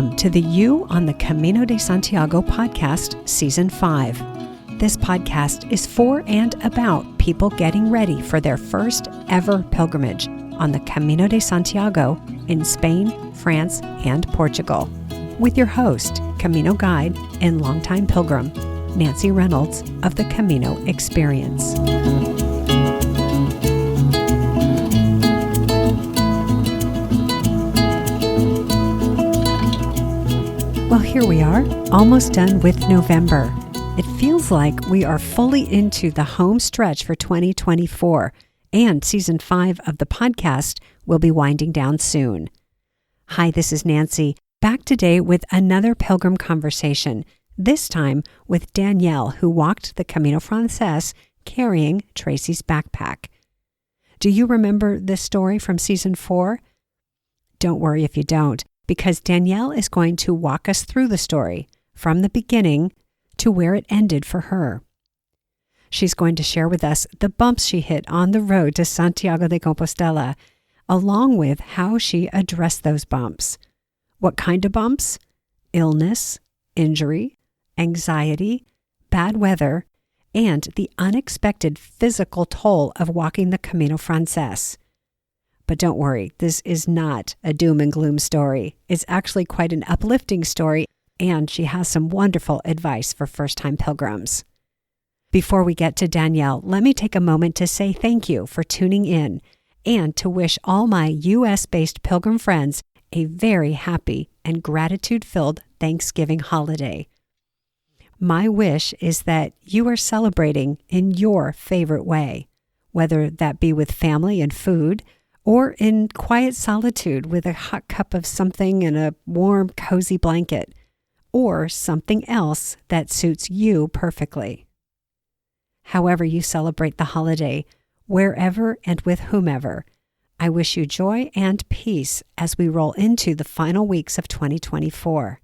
Welcome to the You on the Camino de Santiago podcast, Season 5. This podcast is for and about people getting ready for their first ever pilgrimage on the Camino de Santiago in Spain, France, and Portugal. With your host, Camino guide and longtime pilgrim, Nancy Reynolds of the Camino Experience. Well, here we are, almost done with November. It feels like we are fully into the home stretch for 2024, and Season 5 of the podcast will be winding down soon. Hi, this is Nancy, back today with another pilgrim conversation, this time with Danielle, who walked the Camino Francés carrying Tracy's backpack. Do you remember this story from Season 4? Don't worry if you don't, because Danielle is going to walk us through the story from the beginning to where it ended for her. She's going to share with us the bumps she hit on the road to Santiago de Compostela, along with how she addressed those bumps. What kind of bumps? Illness, injury, anxiety, bad weather, and the unexpected physical toll of walking the Camino Francés. But don't worry, this is not a doom and gloom story. It's actually quite an uplifting story, and she has some wonderful advice for first-time pilgrims. Before we get to Danielle, let me take a moment to say thank you for tuning in and to wish all my U.S.-based pilgrim friends a very happy and gratitude-filled Thanksgiving holiday. My wish is that you are celebrating in your favorite way, whether that be with family and food, or in quiet solitude with a hot cup of something and a warm, cozy blanket, or something else that suits you perfectly. However you celebrate the holiday, wherever and with whomever, I wish you joy and peace as we roll into the final weeks of 2024.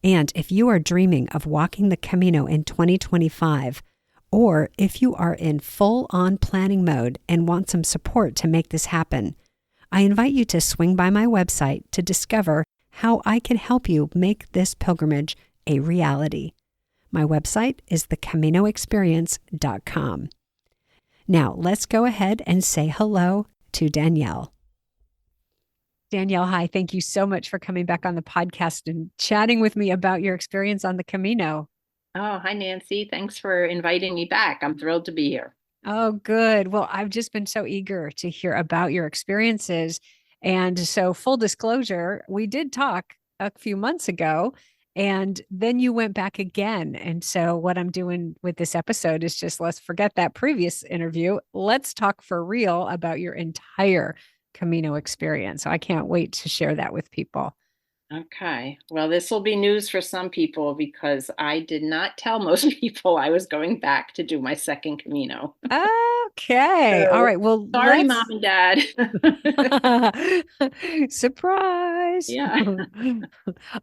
And if you are dreaming of walking the Camino in 2025, or if you are in full-on planning mode and want some support to make this happen, I invite you to swing by my website to discover how I can help you make this pilgrimage a reality. My website is thecaminoexperience.com. Now, let's go ahead and say hello to Danielle. Danielle, hi. Thank you so much for coming back on the podcast and chatting with me about your experience on the Camino. Oh, hi, Nancy. Thanks for inviting me back. I'm thrilled to be here. Oh, good. Well, I've just been so eager to hear about your experiences. And so full disclosure, we did talk a few months ago and then you went back again. And so what I'm doing with this episode is just, let's forget that previous interview. Let's talk for real about your entire Camino experience. So I can't wait to share that with people. Okay. Well, this will be news for some people because I did not tell most people I was going back to do my second Camino. Okay. So, all right. Well, sorry, Mom and Dad. Surprise. Yeah.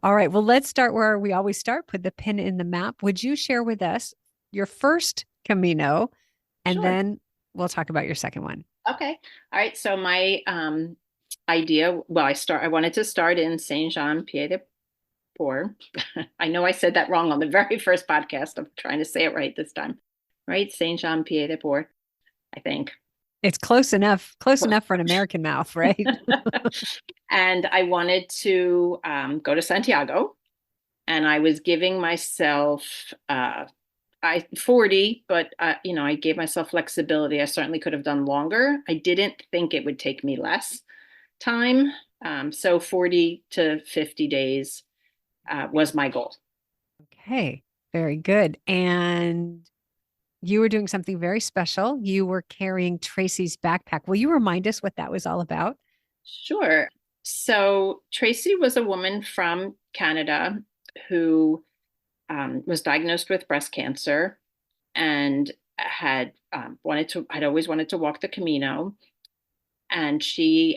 All right. Well, let's start where we always start. Put the pin in the map. Would you share with us your first Camino? And Sure. Then we'll talk about your second one. Okay. All right. So my idea, I wanted to start in Saint-Jean-Pied-de-Port. I know I said that wrong on the very first podcast. I'm trying to say it right this time. Right? Saint-Jean-Pied-de-Port, I think. It's close enough for an American mouth, right? And I wanted to go to Santiago, and I was giving myself 40, but I gave myself flexibility. I certainly could have done longer. I didn't think it would take me less time. So 40 to 50 days was my goal. Okay, very good. And you were doing something very special. You were carrying Tracy's backpack. Will you remind us what that was all about? Sure. So Tracy was a woman from Canada who was diagnosed with breast cancer and had always wanted to walk the Camino. And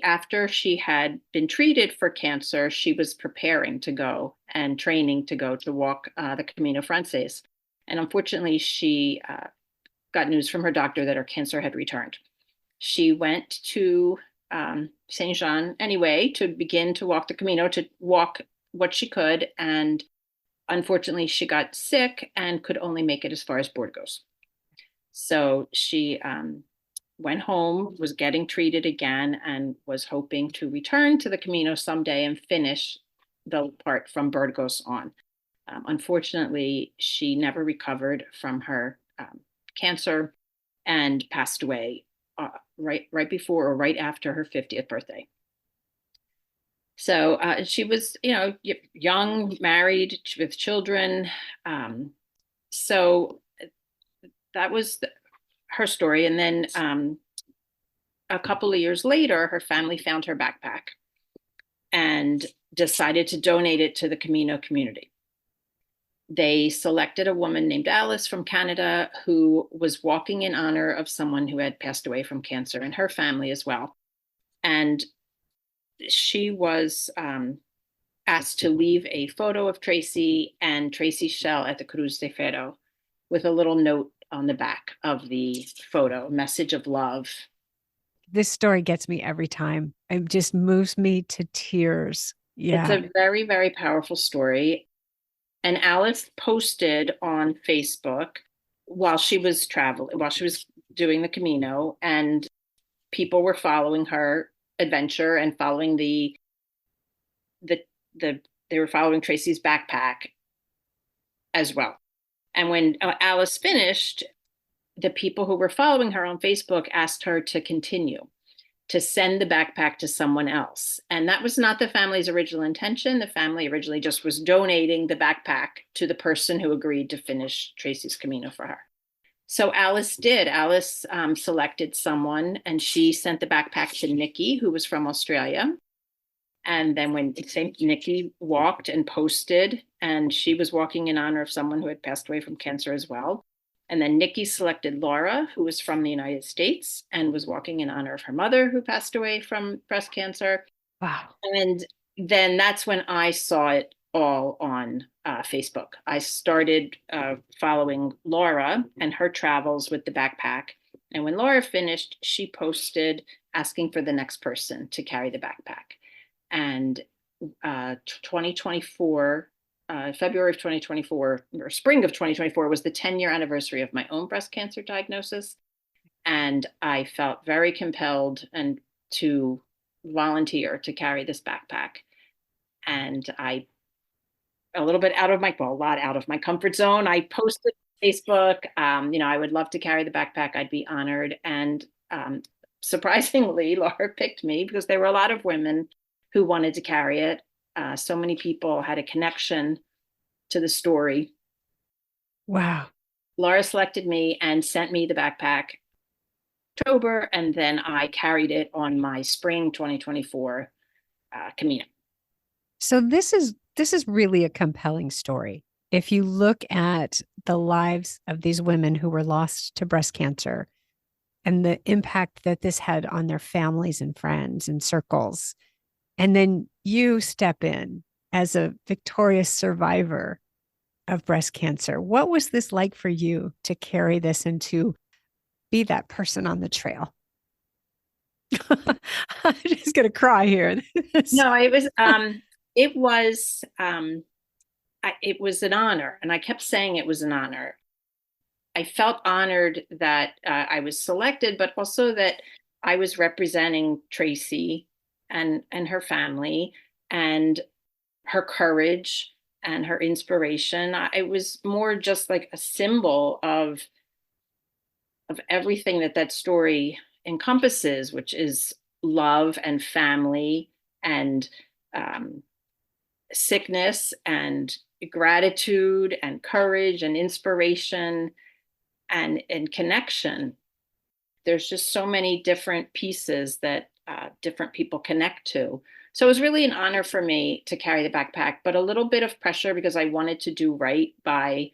after she had been treated for cancer, she was preparing to go and training to go to walk the Camino Francés. And unfortunately, she got news from her doctor that her cancer had returned. She went to Saint Jean anyway to begin to walk the Camino, to walk what she could. And unfortunately, she got sick and could only make it as far as Burgos. So she went home, was getting treated again, and was hoping to return to the Camino someday and finish the part from Burgos on. Unfortunately, she never recovered from her cancer and passed away right before or right after her 50th birthday. So she was, young, married with children. So that was her story. And then a couple of years later, her family found her backpack and decided to donate it to the Camino community. They selected a woman named Alice from Canada who was walking in honor of someone who had passed away from cancer, and her family as well. And she was asked to leave a photo of Tracy and Tracy's shell at the Cruz de Ferro with a little note on the back of the photo, a message of love. This story gets me every time. It just moves me to tears. It's Yeah. a very, very powerful story. And Alice posted on Facebook while she was traveling, while she was doing the Camino, and people were following her adventure and following they were following Tracy's backpack as well. And when Alice finished, the people who were following her on Facebook asked her to continue, to send the backpack to someone else. And that was not the family's original intention. The family originally just was donating the backpack to the person who agreed to finish Tracy's Camino for her. So Alice did. Alice selected someone, and she sent the backpack to Nikki, who was from Australia. And then when Nikki walked and posted, and she was walking in honor of someone who had passed away from cancer as well. And then Nikki selected Laura, who was from the United States and was walking in honor of her mother who passed away from breast cancer. Wow. And then that's when I saw it all on Facebook. I started following Laura and her travels with the backpack. And when Laura finished, she posted asking for the next person to carry the backpack. And 2024, February of 2024, or spring of 2024, was the 10-year anniversary of my own breast cancer diagnosis. And I felt very compelled to volunteer to carry this backpack. And a lot out of my comfort zone. I posted on Facebook, I would love to carry the backpack. I'd be honored. And surprisingly, Laura picked me because there were a lot of women who wanted to carry it. So many people had a connection to the story. Wow. Laura selected me and sent me the backpack in October, and then I carried it on my spring 2024 Camino. So this is really a compelling story. If you look at the lives of these women who were lost to breast cancer and the impact that this had on their families and friends and circles, and then you step in as a victorious survivor of breast cancer. What was this like for you to carry this and to be that person on the trail? I'm just going to cry here. No, it was an honor. And I kept saying it was an honor. I felt honored that I was selected, but also that I was representing Tracy and her family and her courage and her inspiration. It was more just like a symbol of everything that story encompasses, which is love and family and sickness and gratitude and courage and inspiration and connection. There's just so many different pieces that different people connect to. So it was really an honor for me to carry the backpack, but a little bit of pressure because I wanted to do right by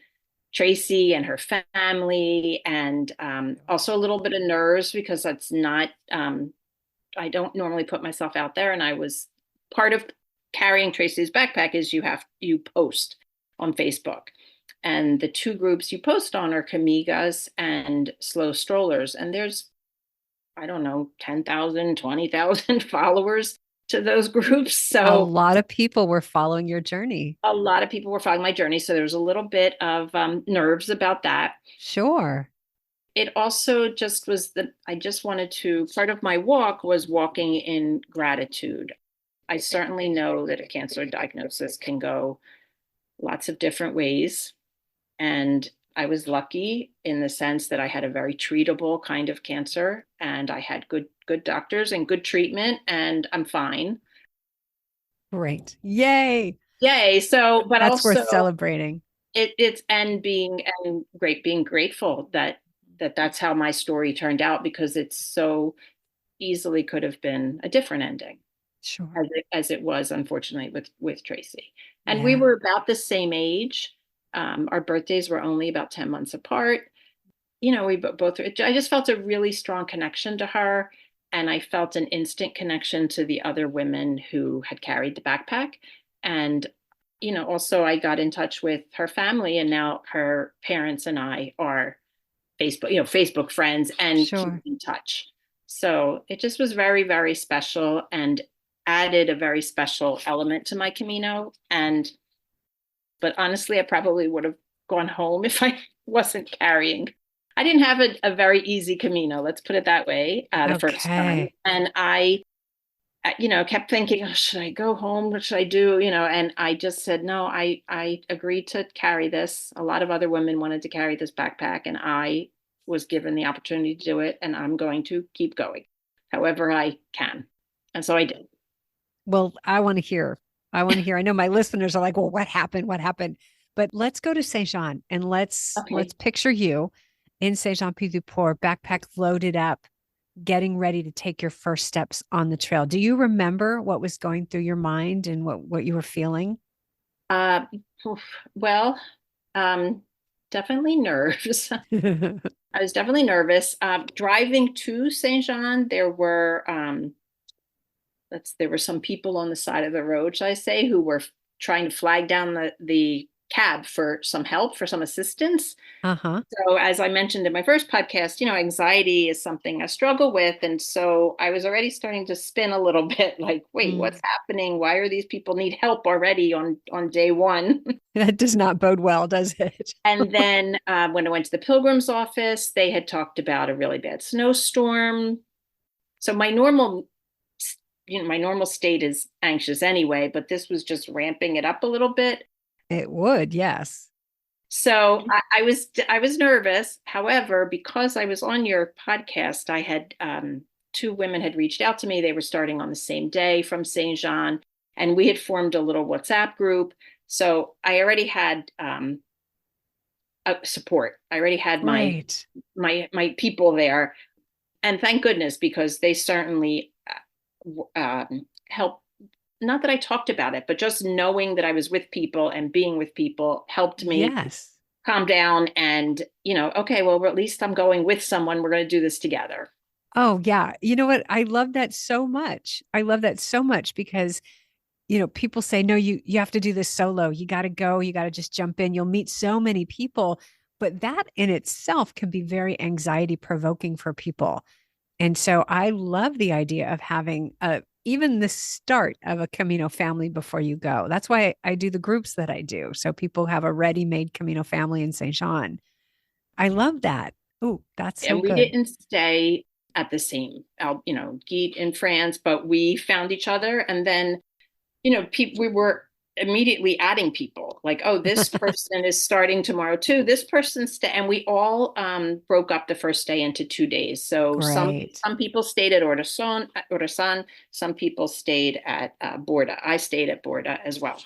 Tracy and her family, and also a little bit of nerves because that's not, I don't normally put myself out there. And I was part of carrying Tracy's backpack is you post on Facebook. And the two groups you post on are Camigas and Slow Strollers. And there's, I don't know, 10,000, 20,000 followers to those groups. A So lot of people were following your journey. a lot of people were following my journey. So there was a little bit of nerves about that. Sure. It also just was that I just wanted to, part of my walk was walking in gratitude. I certainly know that a cancer diagnosis can go lots of different ways. And I was lucky in the sense that I had a very treatable kind of cancer and I had good doctors and good treatment and I'm fine. Great. Yay. Yay. So, but That's worth also celebrating. it's and being and great being grateful that that's how my story turned out because it's so easily could have been a different ending Sure. as it was unfortunately with Tracy. And we Yeah. were about the same age. Our birthdays were only about 10 months apart. You know, we both, I just felt a really strong connection to her. And I felt an instant connection to the other women who had carried the backpack. And, you know, also I got in touch with her family and now her parents and I are Facebook friends and keep Sure. in touch. So it just was very, very special and added a very special element to my Camino. But honestly, I probably would have gone home if I wasn't carrying. I didn't have a very easy Camino, let's put it that way, the first time. Okay. And I, kept thinking, oh, should I go home? What should I do? And I just said, no, I agreed to carry this. A lot of other women wanted to carry this backpack, and I was given the opportunity to do it, and I'm going to keep going however I can. And so I did. Well, I want to hear. I want to hear. I know my listeners are like, well, what happened? What happened? But let's go to Saint Jean and let's Okay. picture you in Saint Jean Pied du Port, backpack loaded up, getting ready to take your first steps on the trail. Do you remember what was going through your mind and what you were feeling? Uh, well, um, definitely nerves. I was definitely nervous. Driving to Saint Jean, there were some people on the side of the road, shall I say, who were trying to flag down the cab for some help, for some assistance. Uh-huh. So, as I mentioned in my first podcast, anxiety is something I struggle with. And so I was already starting to spin a little bit like, wait, Mm. what's happening? Why are these people need help already on day one? That does not bode well, does it? And then when I went to the Pilgrim's office, they had talked about a really bad snowstorm. So my normal state is anxious anyway, but this was just ramping it up a little bit. It would, yes. So I was nervous. However, because I was on your podcast, I had two women had reached out to me. They were starting on the same day from Saint Jean, and we had formed a little WhatsApp group. So I already had support. I already had my Great. my people there, and thank goodness because they certainly helped. Not that I talked about it, but just knowing that I was with people and being with people helped me Yes. calm down and, okay, well, at least I'm going with someone. We're going to do this together. Oh, yeah. You know what? I love that so much. I love that so much because, people say, no, you have to do this solo. You got to go. You got to just jump in. You'll meet so many people, but that in itself can be very anxiety provoking for people. And so I love the idea of having even the start of a Camino family before you go. That's why I do the groups that I do. So people have a ready-made Camino family in Saint Jean. I love that. Oh, that's so And we good. didn't stay at the same, gîte in France, but we found each other. And then, we were immediately adding people like, oh, this person is starting tomorrow too. This person's and we all broke up the first day into 2 days. So some Great. some people stayed at Orasan, some people stayed at Borda. I stayed at Borda as well.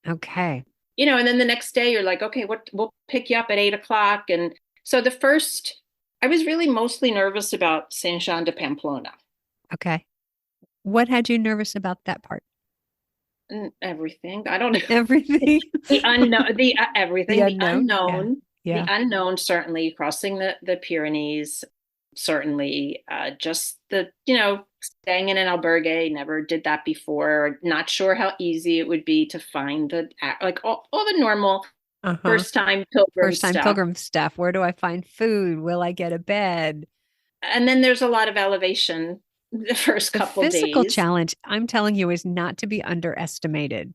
Okay. And then the next day you're like, okay, we'll pick you up at 8 o'clock. And so I was really mostly nervous about Saint Jean de Pamplona. Okay. What had you nervous about that part? And everything. I don't know. Everything. The unknown, The everything, unknown. Yeah. the Yeah. unknown, certainly crossing the Pyrenees, certainly just staying in an albergue, never did that before, not sure how easy it would be to find like all the normal Uh-huh. first time pilgrim First time stuff. pilgrim stuff. Where do I find food? Will I get a bed? And then there's a lot of elevation the first The couple physical days. challenge, I'm telling you, is not to be underestimated.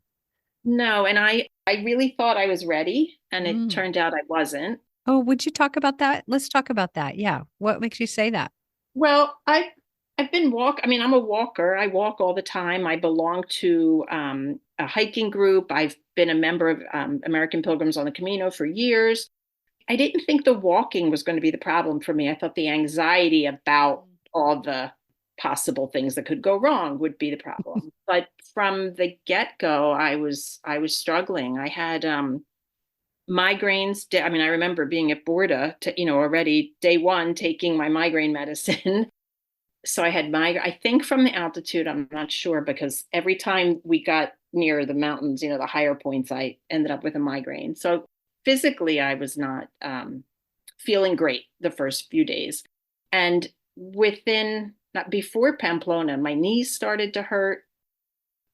No, and I really thought I was ready, and it Mm. turned out I wasn't. Oh, would you talk about that? Let's talk about that. Yeah. What makes you say that? Well, I've been I mean, I'm a walker. I walk all the time. I belong to a hiking group. I've been a member of American Pilgrims on the Camino for years. I didn't think the walking was going to be the problem for me. I thought the anxiety about all the possible things that could go wrong would be the problem. But from the get-go, I was struggling. I had migraines. I mean, I remember being at Borda already day one taking my migraine medicine. So I had I think from the altitude, I'm not sure because every time we got near the mountains, the higher points, I ended up with a migraine. So physically, I was not feeling great the first few days. And not before Pamplona, my knees started to hurt,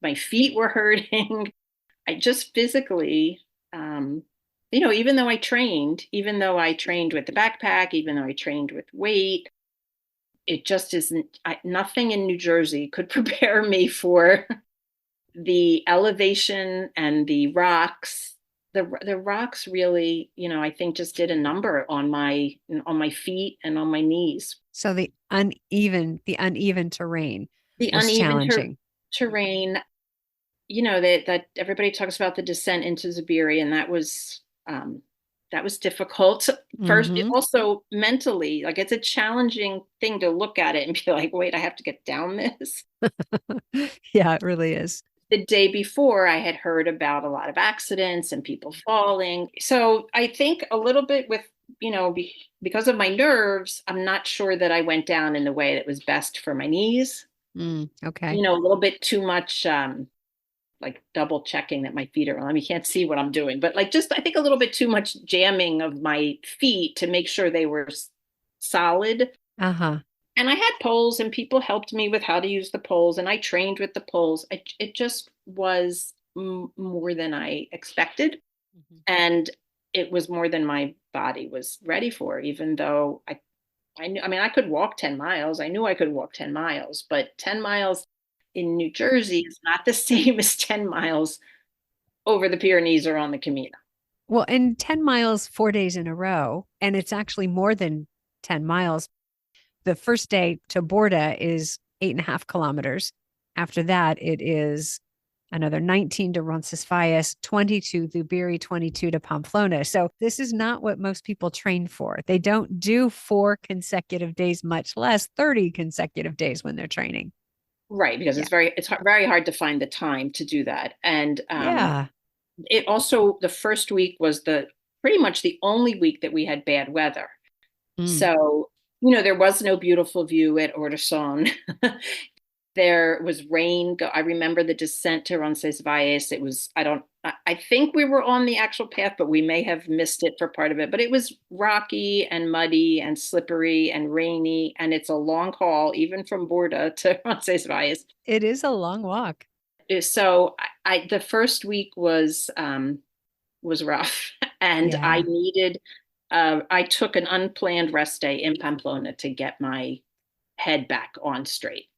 my feet were hurting. I just physically, even though I trained with the backpack, even though I trained with weight, it just isn't, nothing in New Jersey could prepare me for the elevation and the rocks. The rocks really, I think just did a number on my feet and on my knees. So the uneven terrain The was uneven challenging. terrain, that everybody talks about the descent into Zubiri, and that was difficult. First, it Hmm. also mentally, like it's a challenging thing to look at it and be like, wait, I have to get down this. Yeah, it really is. The day before, I had heard about a lot of accidents and people falling. So I think a little bit with, because of my nerves, I'm not sure that I went down in the way that was best for my knees. Okay. A little bit too much, like double checking that my feet are on. I mean, you can't see what I'm doing, but like just I think a little bit too much jamming of my feet to make sure they were solid. Uh-huh. And I had poles, and people helped me with how to use the poles, and I trained with the poles. It just was more than I expected, Mhm. and it was more than my body was ready for. Even though I knew, I mean, I could walk 10 miles. I knew I could walk 10 miles, but 10 miles in New Jersey is not the same as 10 miles over the Pyrenees or on the Camino. Well, in 10 miles, 4 days in a row, and it's actually more than 10 miles. The first day to Borda is 8.5 kilometers. After that, it is another 19 to Roncesvalles, 22 to Biri, 22 to Pamplona. So this is not what most people train for. They don't do 4 consecutive days, much less 30 consecutive days when they're training. Right, because Yeah. it's very hard to find the time to do that. And Yeah. it also, the first week was the pretty much the only week that we had bad weather. Mm. So, there was no beautiful view at Ordeson. There was rain. I remember the descent to Roncesvalles. It was, I think we were on the actual path, but we may have missed it for part of it. But it was rocky and muddy and slippery and rainy. And it's a long haul, even from Borda to Roncesvalles. It is a long walk. So the first week was rough. And Yeah. I took an unplanned rest day in Pamplona to get my head back on straight.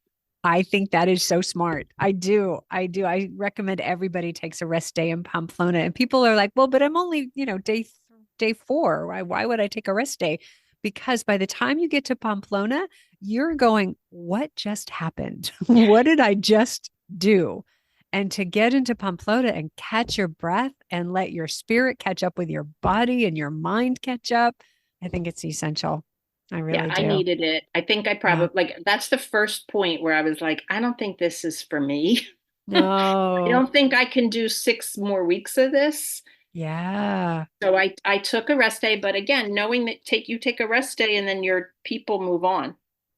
I think that is so smart. I do. I do. I recommend everybody takes a rest day in Pamplona. And people are like, well, but I'm only, day 4. Why would I take a rest day? Because by the time you get to Pamplona, you're going, what just happened? What did I just do? And to get into Pamplona and catch your breath and let your spirit catch up with your body and your mind catch up, I think it's essential. I Yeah, really I do. needed it. I think I Yeah. probably like that's the first point where I was like, I don't think this is for me. I No. don't think I can do 6 more weeks of this. Yeah, So I took a rest day, but again, knowing that you take a rest day and then your people move on.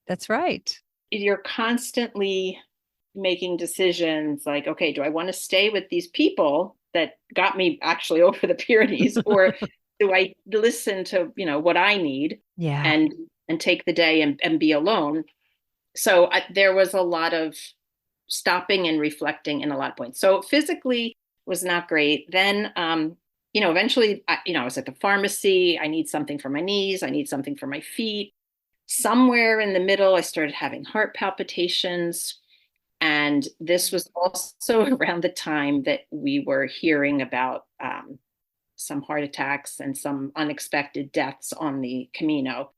that's right. You're constantly making decisions like, okay, do I want to stay with these people that got me actually over the Pyrenees, or do I listen to, what I need Yeah. and take the day and be alone? So there was a lot of stopping and reflecting in a lot of points. So physically was not great. Then, eventually, I was at the pharmacy. I need something for my knees. I need something for my feet. somewhere in the middle, I started having heart palpitations. And this was also around the time that we were hearing about some heart attacks and some unexpected deaths on the Camino.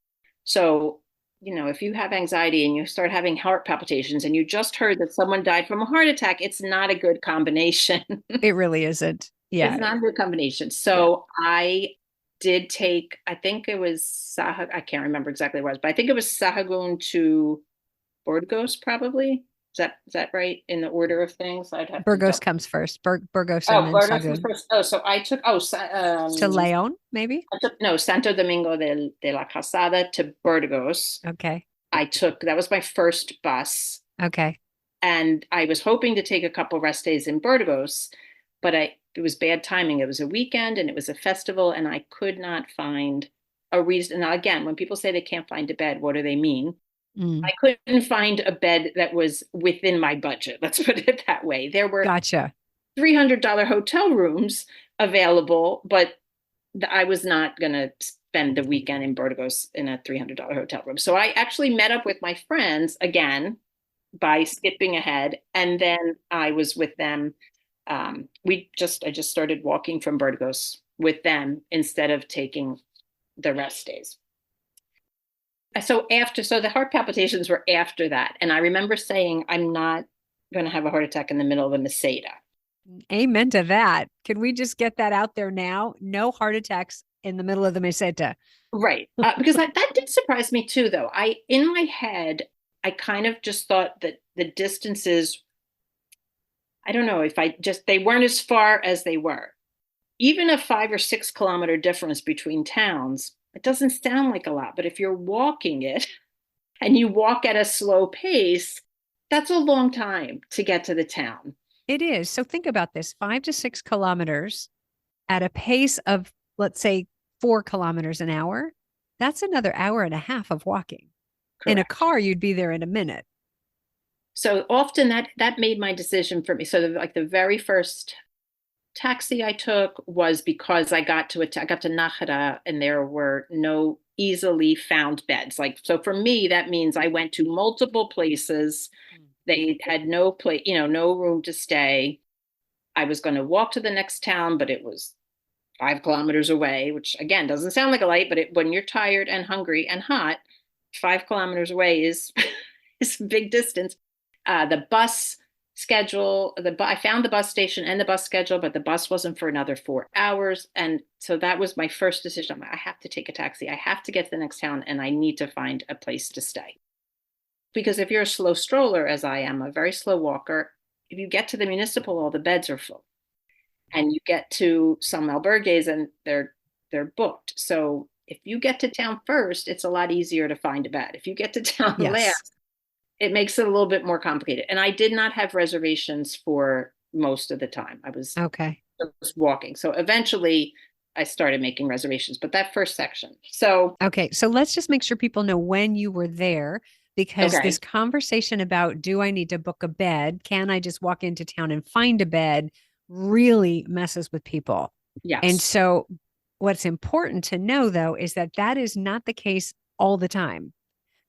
So, if you have anxiety and you start having heart palpitations and you just heard that someone died from a heart attack, it's not a good combination. It really isn't. It's Yeah. not a good combination. Yeah. So I did take, I think it was I can't remember exactly what it was, but I think it was Sahagun to Burgos, probably. Is that right in the order of things? I'd have to Burgos double. comes first. Burgos and Oh, then Burgos was Sagun. first. Oh, so I took To Leon, maybe? I took no Santo Domingo de la Calzada to Burgos. Okay. That was my first bus, Okay. and I was hoping to take a couple rest days in Burgos, but it was bad timing. It was a weekend and it was a festival, and I could not find a reason. Now, again, when people say they can't find a bed, what do they mean? Mm. I couldn't find a bed that was within my budget. Let's put it that way. There were Gotcha. $300 hotel rooms available, but I was not going to spend the weekend in Burgos in a $300 hotel room. So I actually met up with my friends again by skipping ahead. And then I was with them. I just started walking from Burgos with them instead of taking the rest days. So the heart palpitations were after that. And I remember saying, I'm not going to have a heart attack in the middle of a Meseta. Amen to that. Can we just get that out there now? No heart attacks in the middle of the meseta. Right. Because that did surprise me too, though. In my head, I kind of just thought that the distances, I don't know if they weren't as far as they were. Even a 5 or 6 kilometer difference between towns, it doesn't sound like a lot. But if you're walking it and you walk at a slow pace, that's a long time to get to the town. It is. So think about this 5 to 6 kilometers at a pace of, let's say, 4 kilometers an hour. That's another hour and a half of walking. In a Correct. car, you'd be there in a minute. So often that made my decision for me. So the very first taxi I took was because I got to Nájera and there were no easily found beds. So for me, that means I went to multiple places. They had no place, no room to stay. I was going to walk to the next town, but it was 5 kilometers away, which again doesn't sound like a lot, but when you're tired and hungry and hot, 5 kilometers away is is a big distance. The bus schedule, I found the bus station and the bus schedule, but the bus wasn't for another 4 hours. And so that was my first decision. I'm like, I have to take a taxi. I have to get to the next town and I need to find a place to stay. Because if you're a slow stroller, as I am, a very slow walker, if you get to the municipal, all the beds are full. And you get to some albergues and they're booked. So if you get to town first, it's a lot easier to find a bed. If you get to town last, it makes it a little bit more complicated. And I did not have reservations for most of the time. I was just walking. So eventually I started making reservations, but that first section. So let's just make sure people know when you were there, because this conversation about, do I need to book a bed? Can I just walk into town and find a bed? Really messes with people. Yes. And so what's important to know, though, is that is not the case all the time.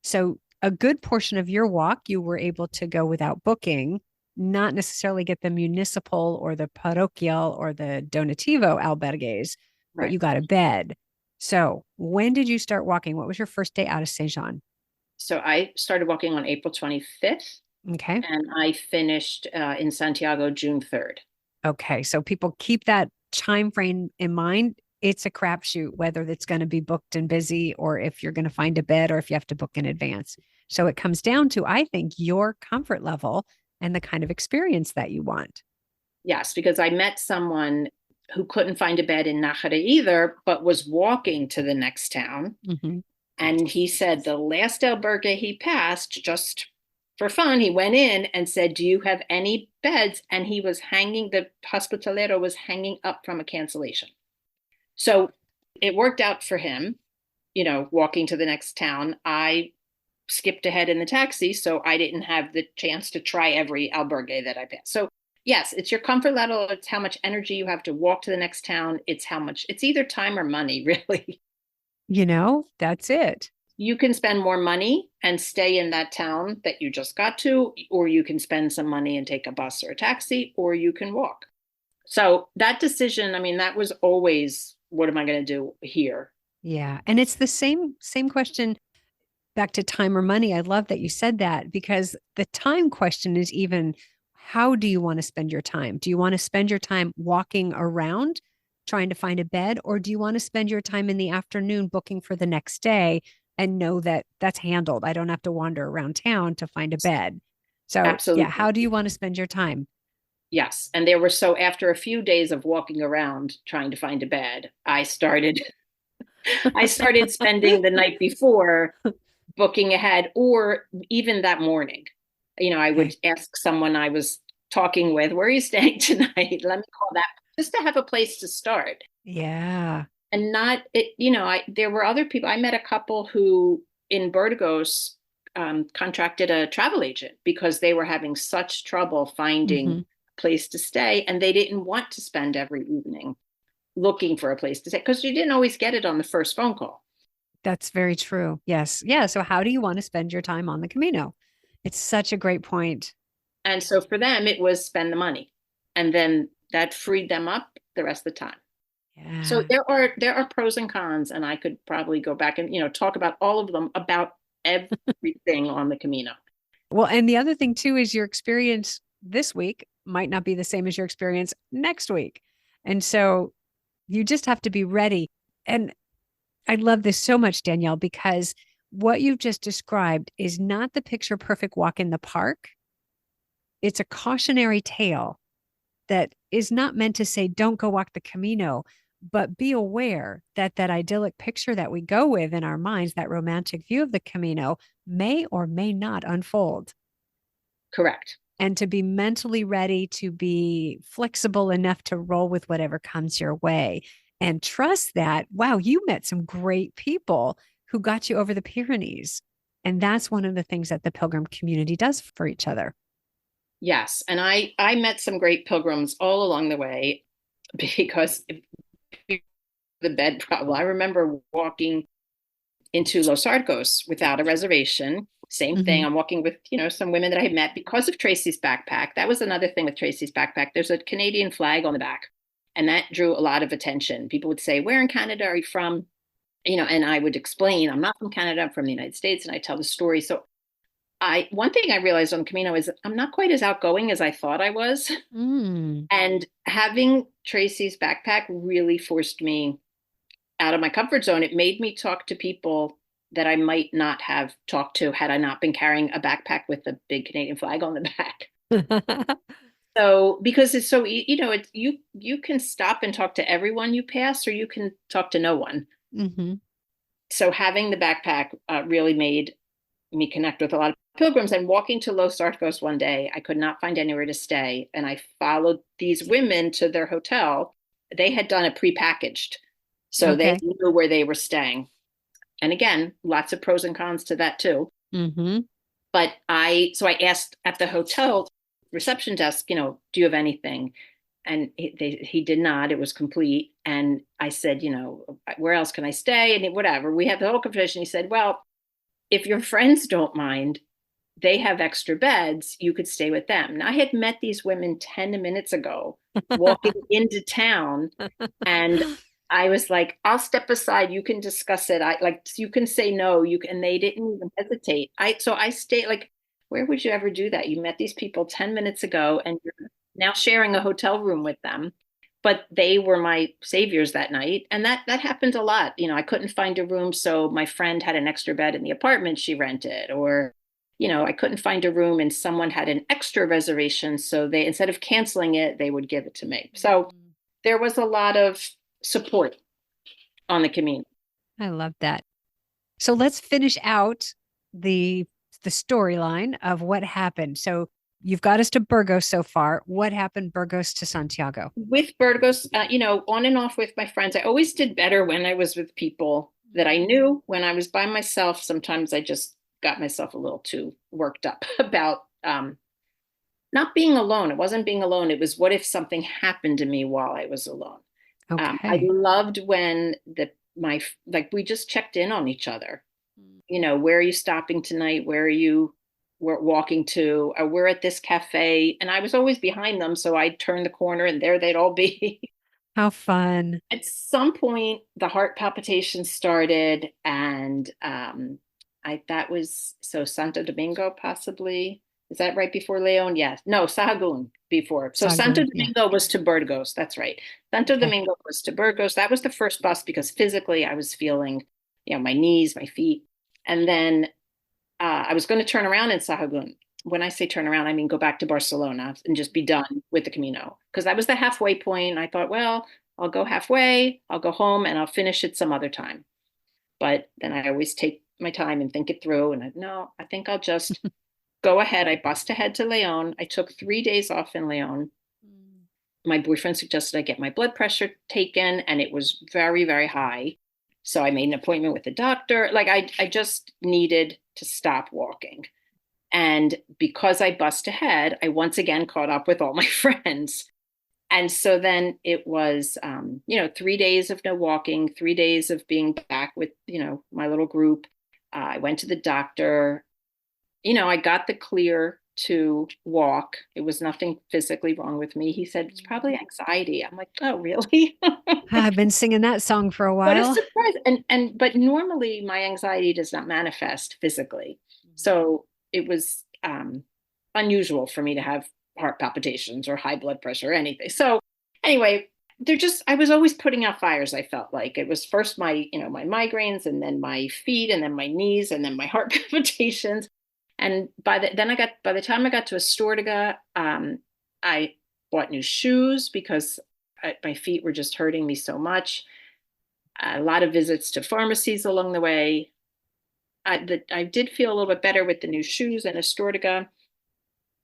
So a good portion of your walk, you were able to go without booking, not necessarily get the municipal or the parochial or the donativo albergues, but you got a bed. So when did you start walking? What was your first day out of Saint Jean? So I started walking on April 25th. Okay. And I finished in Santiago June 3rd. Okay. So people keep that time frame in mind. It's a crapshoot whether it's going to be booked and busy or if you're going to find a bed or if you have to book in advance. So it comes down to, I think, your comfort level and the kind of experience that you want. Yes, because I met someone who couldn't find a bed in Nájera either, but was walking to the next town. Mm-hmm. And he said the last albergue he passed, just for fun, he went in and said, do you have any beds? And he was the hospitalero was hanging up from a cancellation. So it worked out for him, walking to the next town. I skipped ahead in the taxi, so I didn't have the chance to try every albergue that I passed. So yes, it's your comfort level. It's how much energy you have to walk to the next town. It's either time or money, really. That's it. you can spend more money and stay in that town that you just got to, or you can spend some money and take a bus or a taxi, or you can walk. So that decision, I mean, that was always, what am I going to do here? Yeah. And it's the same question back to time or money. I love that you said that because the time question is even how do you want to spend your time? Do you want to spend your time walking around trying to find a bed, or do you want to spend your time in the afternoon booking for the next day and know that that's handled? I don't have to wander around town to find a bed. So, yeah, Absolutely. how do you want to spend your time? Yes. And there were, so after a few days of walking around trying to find a bed, I started spending the night before booking ahead, or even that morning. I would Okay. ask someone I was talking with, where are you staying tonight? Let me call that, just to have a place to start. Yeah. And not it, there were other people. I met a couple who in Burgos contracted a travel agent because they were having such trouble finding Hmm. a place to stay, and they didn't want to spend every evening looking for a place to stay because you didn't always get it on the first phone call. That's very true. Yes. Yeah. So, how do you want to spend your time on the Camino? It's such a great point. And so for them, it was spend the money, and then that freed them up the rest of the time. So Yeah. there are pros and cons, and I could probably go back and talk about all of them, about everything on the Camino. Well, and the other thing too is your experience this week might not be the same as your experience next week. And so you just have to be ready. And I love this so much, Danielle, because what you've just described is not the picture perfect walk in the park. It's a cautionary tale that is not meant to say, don't go walk the Camino, but be aware that that idyllic picture that we go with in our minds, that romantic view of the Camino, may or may not unfold. Correct. And to be mentally ready, to be flexible enough to roll with whatever comes your way and trust that, wow, you met some great people who got you over the Pyrenees. And that's one of the things that the pilgrim community does for each other. Yes, and I met some great pilgrims all along the way because the bed problem. I remember walking into Los Arcos without a reservation. Same thing. Mm-hmm. I'm walking with, some women that I had met because of Tracy's backpack. That was another thing with Tracy's backpack. There's a Canadian flag on the back, and that drew a lot of attention. People would say, "Where in Canada are you from?" And I would explain, "I'm not from Canada, I'm from the United States," and I tell the story. So one thing I realized on Camino is I'm not quite as outgoing as I thought I was. Mm. And having Tracy's backpack really forced me out of my comfort zone. It made me talk to people that I might not have talked to had I not been carrying a backpack with a big Canadian flag on the back. So because it's so, it's you can stop and talk to everyone you pass, or you can talk to no one. Hmm. So having the backpack really made me connect with a lot of pilgrims. And walking to Los Arcos one day, I could not find anywhere to stay, and I followed these women to their hotel. They had done a prepackaged, so they Okay. knew where they were staying. And again, lots of pros and cons to that too. Hmm. But I asked at the hotel reception desk, do you have anything? And he did not. It was complete. And I said, where else can I stay? And whatever. We had the whole conversation. He said, well, if your friends don't mind, they have extra beds. You could stay with them. Now, I had met these women 10 minutes ago, walking into town, and I was like, I'll step aside. You can discuss it. You can say no. And they didn't even hesitate. So I stayed, like, where would you ever do that? You met these people 10 minutes ago, and you're now sharing a hotel room with them. But they were my saviors that night. And that happened a lot. I couldn't find a room. So my friend had an extra bed in the apartment she rented, or, I couldn't find a room and someone had an extra reservation. So they, instead of canceling it, they would give it to me. So there was a lot of support on the Camino. I love that. So let's finish out the the storyline of what happened. So you've got us to Burgos so far. What happened Burgos to Santiago? With Burgos, on and off with my friends, I always did better when I was with people that I knew. When I was by myself, sometimes I just got myself a little too worked up about not being alone. It wasn't being alone. It was, what if something happened to me while I was alone? I Okay. loved when we just checked in on each other. where are you stopping tonight? Where are you walking to? We're at this cafe. And I was always behind them. So I'd turn the corner and there they'd all be. How fun. At some point, the heart palpitations started, and that was so Santo Domingo, possibly. Is that right before Leon? Yes. No, Sahagún before. So Santo Sagun. Yeah. Domingo was to Burgos. That's right. Santo Okay. Domingo was to Burgos. That was the first bus because physically I was feeling, my knees, my feet, and then I was going to turn around in Sahagún. When I say turn around, I mean go back to Barcelona and just be done with the Camino. Because that was the halfway point. I thought, well, I'll go halfway, I'll go home, and I'll finish it some other time. But then I always take my time and think it through. And no, I think I'll just go ahead. I bust ahead to Leon. I took 3 days off in Leon. My boyfriend suggested I get my blood pressure taken, and it was very, very high. So I made an appointment with the doctor. Like I just needed to stop walking. And because I bust ahead, I once again caught up with all my friends. And so then it was, 3 days of no walking, 3 days of being back with, my little group. I went to the doctor. I got the clear to walk. It was nothing physically wrong with me. He said, it's probably anxiety. I'm like, oh, really? I've been singing that song for a What a while. surprise. But normally my anxiety does not manifest physically. So it was unusual for me to have heart palpitations or high blood pressure or anything. So anyway, I was always putting out fires. I felt like it was first my migraines, and then my feet, and then my knees, and then my heart palpitations. And by the time I got to Astorga, I bought new shoes because my feet were just hurting me so much. A lot of visits to pharmacies along the way. I did feel a little bit better with the new shoes and Astorga.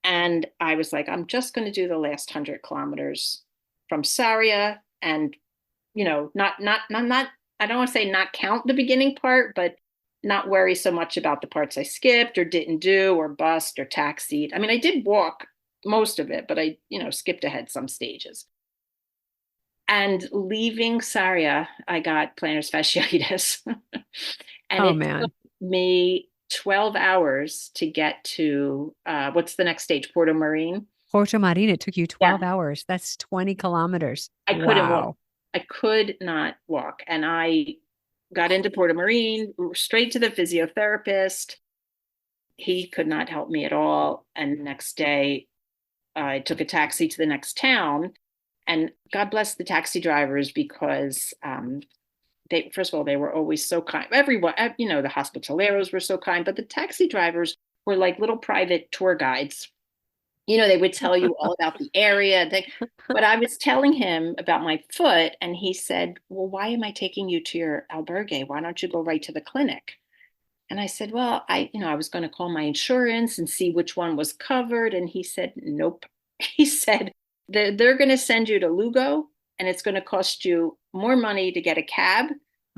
And I was like, I'm just going to do the last 100 kilometers from Saria, and, not, I don't want to say not count the beginning part, but not worry so much about the parts I skipped or didn't do or bust or taxied. I mean, I did walk most of it, but I, skipped ahead some stages. And leaving Saria, I got plantar fasciitis. And Oh, it man. took me 12 hours to get to what's the next stage? Porto Marine. Porto Marine, it took you Yeah, 12 hours. That's 20 kilometers. I couldn't walk. Wow. I could not walk. And I got into Porto Marine, straight to the physiotherapist. He could not help me at all. And the next day, I took a taxi to the next town. And God bless the taxi drivers, because first of all, they were always so kind. Everyone, the hospitaleros were so kind, but the taxi drivers were like little private tour guides. They would tell you all about the area. But I was telling him about my foot, and he said, well, why am I taking you to your albergue? Why don't you go right to the clinic? And I said, well, I was going to call my insurance and see which one was covered. And he said, nope. He said, they're going to send you to Lugo, and it's going to cost you more money to get a cab.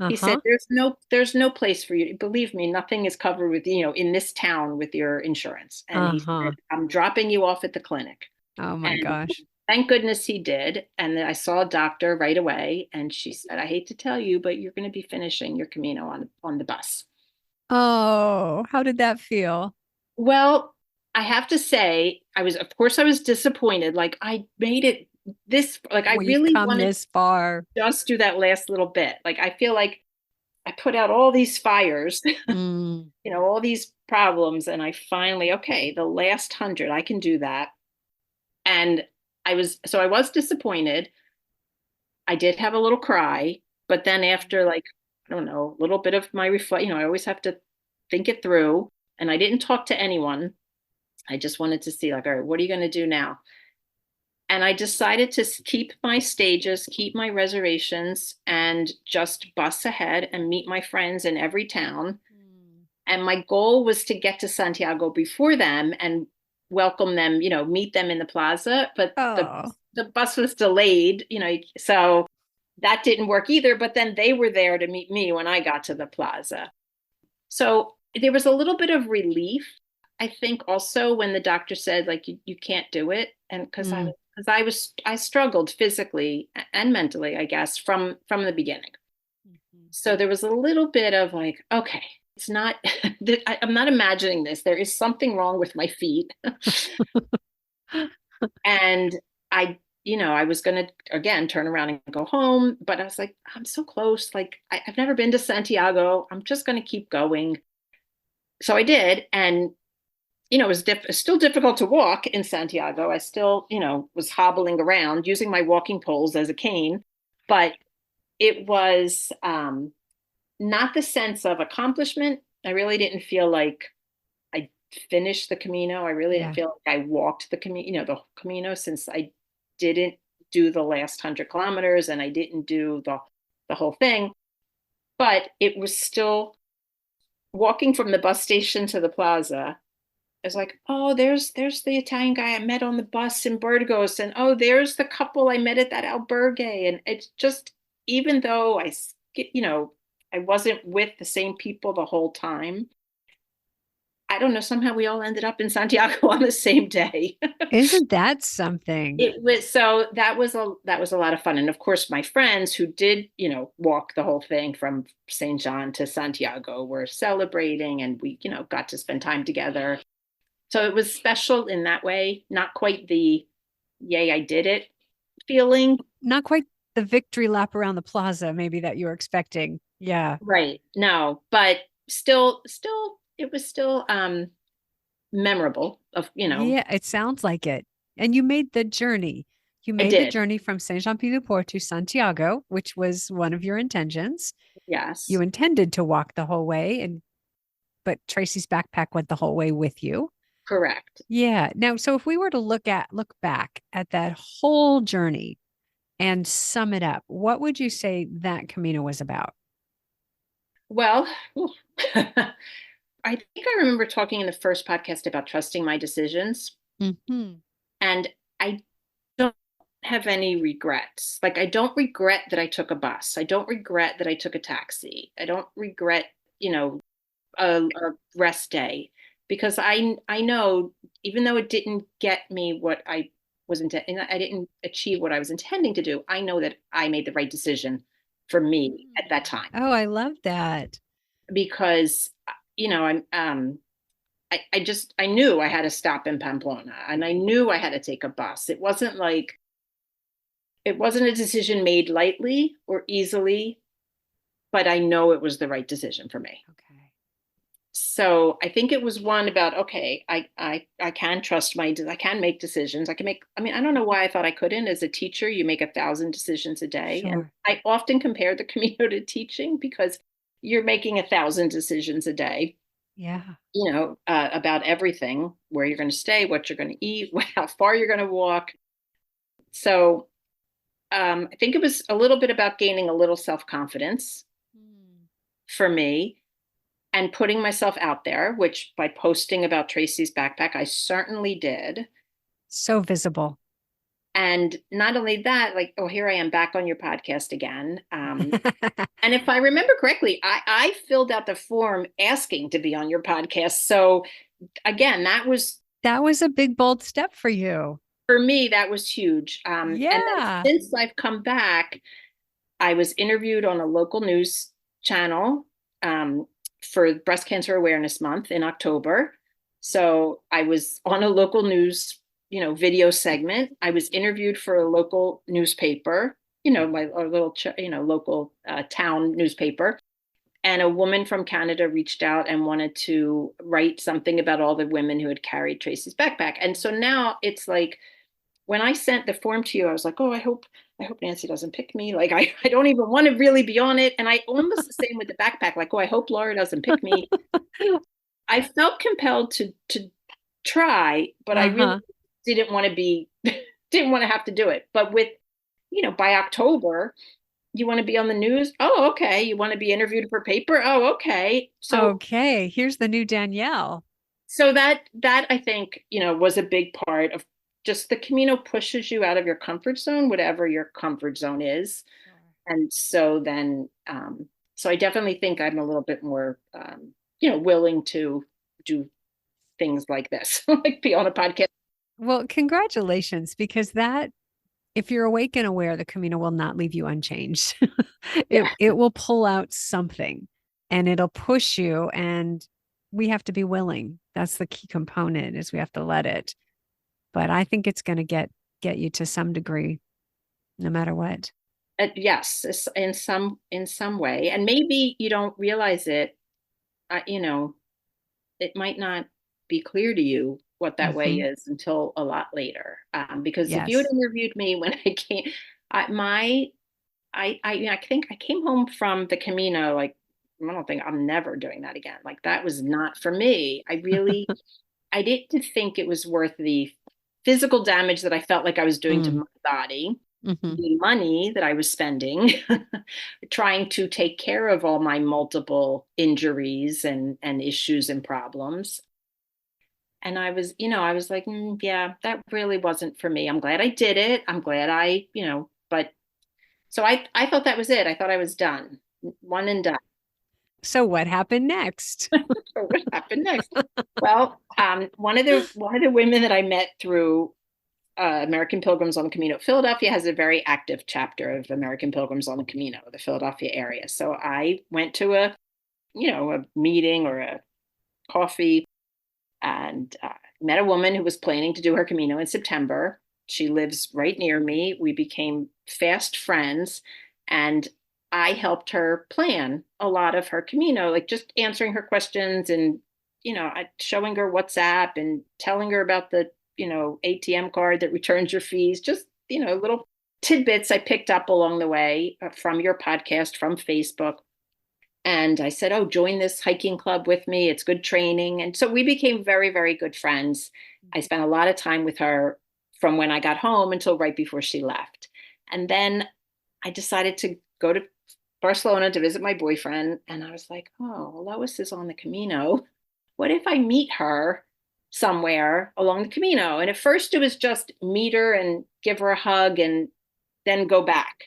He said, Uh-huh. there's no place for you. Believe me, nothing is covered with, in this town with your insurance. And he Uh-huh. said, I'm dropping you off at the clinic. Oh my And gosh. thank goodness he did. And then I saw a doctor right away. And she said, I hate to tell you, but you're going to be finishing your Camino on the bus. Oh, how did that feel? Well, I have to say, of course, I was disappointed. Like I made it like I We've really come wanted this far. to just do that last little bit. Like I feel like I put out all these fires, Mm. all these problems. And I finally, okay, the last 100, I can do that. And I was disappointed. I did have a little cry, but then after like, I don't know, a little bit of my reflect, I always have to think it through. And I didn't talk to anyone. I just wanted to see like, all right, what are you going to do now? And I decided to keep my stages, keep my reservations, and just bus ahead and meet my friends in every town. And my goal was to get to Santiago before them and welcome them, meet them in the plaza. But Oh. the bus was delayed, so that didn't work either. But then they were there to meet me when I got to the plaza. So there was a little bit of relief, I think, also when the doctor said, like, you can't do it. And Mm. I struggled physically and mentally, I guess, from the beginning. Mhm. So there was a little bit of like, okay, it's not, I'm not imagining this. There is something wrong with my feet. And I was going to, again, turn around and go home. But I was like, I'm so close. Like, I've never been to Santiago. I'm just going to keep going. So I did. And, it was still difficult to walk in Santiago. I still, was hobbling around using my walking poles as a cane. But it was not the sense of accomplishment. I really didn't feel like I finished the Camino. I really didn't Yeah. feel like I walked the Camino, since I didn't do the last 100 kilometers and I didn't do the whole thing. But it was still walking from the bus station to the plaza. It's like, oh, there's the Italian guy I met on the bus in Burgos, and oh, there's the couple I met at that albergue, and it's just, even though I wasn't with the same people the whole time. I don't know. Somehow we all ended up in Santiago on the same day. Isn't that something? It was so that was a lot of fun, and of course, my friends who did walk the whole thing from Saint Jean to Santiago were celebrating, and we got to spend time together. So it was special in that way. Not quite the "yay, I did it" feeling. Not quite the victory lap around the plaza, maybe that you were expecting. Yeah. Right. No, but still, it was still memorable. Yeah, it sounds like it. And you made the journey. You I made the did. journey from Saint Jean Pied de Port to Santiago, which was one of your intentions. Yes. You intended to walk the whole way, but Tracy's backpack went the whole way with you. Correct. Yeah. Now, so if we were to look back at that whole journey and sum it up, what would you say that Camino was about? Well, I think I remember talking in the first podcast about trusting my decisions, Hmm. and I don't have any regrets. Like, I don't regret that I took a bus. I don't regret that I took a taxi. I don't regret, a rest day, because I know, even though it didn't get me what I I didn't achieve what I was intending to do. I know that I made the right decision for me at that time, Oh, I love that. because I knew I had to stop in Pamplona, and I knew I had to take a bus. It wasn't a decision made lightly or easily, but I know it was the right decision for me. Okay. So I think it was one about, okay, I can trust I can make decisions. I mean, I don't know why I thought I couldn't. As a teacher, you make 1,000 decisions a day. And Sure. I often compare the Camino to teaching, because you're making 1,000 decisions a day, Yeah. about everything: where you're going to stay, what you're going to eat, how far you're going to walk. So I think it was a little bit about gaining a little self-confidence Mm. for me, and putting myself out there, which, by posting about Tracy's backpack, I certainly did. So visible. And not only that, like, oh, here I am back on your podcast again. And if I remember correctly, I filled out the form asking to be on your podcast. So again, That was a big, bold step for you. for me, that was huge. And then Yeah. since I've come back, I was interviewed on a local news channel, for Breast Cancer Awareness Month in October. So I was on a local news, video segment. I was interviewed for a local newspaper, our little, local town newspaper. And a woman from Canada reached out and wanted to write something about all the women who had carried Tracy's backpack. And so now it's like, when I sent the form to you, I was like, oh, I hope Nancy doesn't pick me. Like, I don't even want to really be on it. And I almost the same with the backpack, like, oh, I hope Laura doesn't pick me. I felt compelled to try, but I really Uh-huh. didn't want to didn't want to have to do it. But by October, you want to be on the news? Oh, okay. You want to be interviewed for paper? Oh, okay. Okay. Here's the new Danielle. So that I think, was a big part of, just, the Camino pushes you out of your comfort zone, whatever your comfort zone is. And so then, so I definitely think I'm a little bit more, willing to do things like this, like be on a podcast. Well, congratulations, because that, if you're awake and aware, the Camino will not leave you unchanged. it Yeah. it will pull out something. and it'll push you. And we have to be willing. That's the key component is we have to let it. But I think it's going to get you to some degree, no matter what. Yes, in some way, and maybe you don't realize it. It might not be clear to you what that way Hmm. is until a lot later. Because if you had Yes. interviewed me when I came, my I think I came home from the Camino, like, I don't think I'm never doing that again. Like, that was not for me. I didn't think it was worth the physical damage that I felt like I was doing to Mm. my body, Hmm. the money that I was spending trying to take care of all my multiple injuries and issues and problems. And I was like, yeah, that really wasn't for me. I'm glad I did it. I'm glad but so I thought that was it. I thought I was done, one and done. So what happened next? So what happened next? Well, one of the women that I met through American Pilgrims on the Camino, Philadelphia has a very active chapter of American Pilgrims on the Camino, the Philadelphia area. So I went to a meeting or a coffee and met a woman who was planning to do her Camino in September. She lives right near me. We became fast friends, and I helped her plan a lot of her Camino, like just answering her questions and, showing her WhatsApp and telling her about the, ATM card that returns your fees, just, little tidbits I picked up along the way from your podcast, from Facebook. And I said, oh, join this hiking club with me. It's good training. And so we became very, very good friends. I spent a lot of time with her from when I got home until right before she left. And then I decided to go to Barcelona to visit my boyfriend. And I was like, oh, Lois is on the Camino. What if I meet her somewhere along the Camino? And at first it was just meet her and give her a hug and then go back.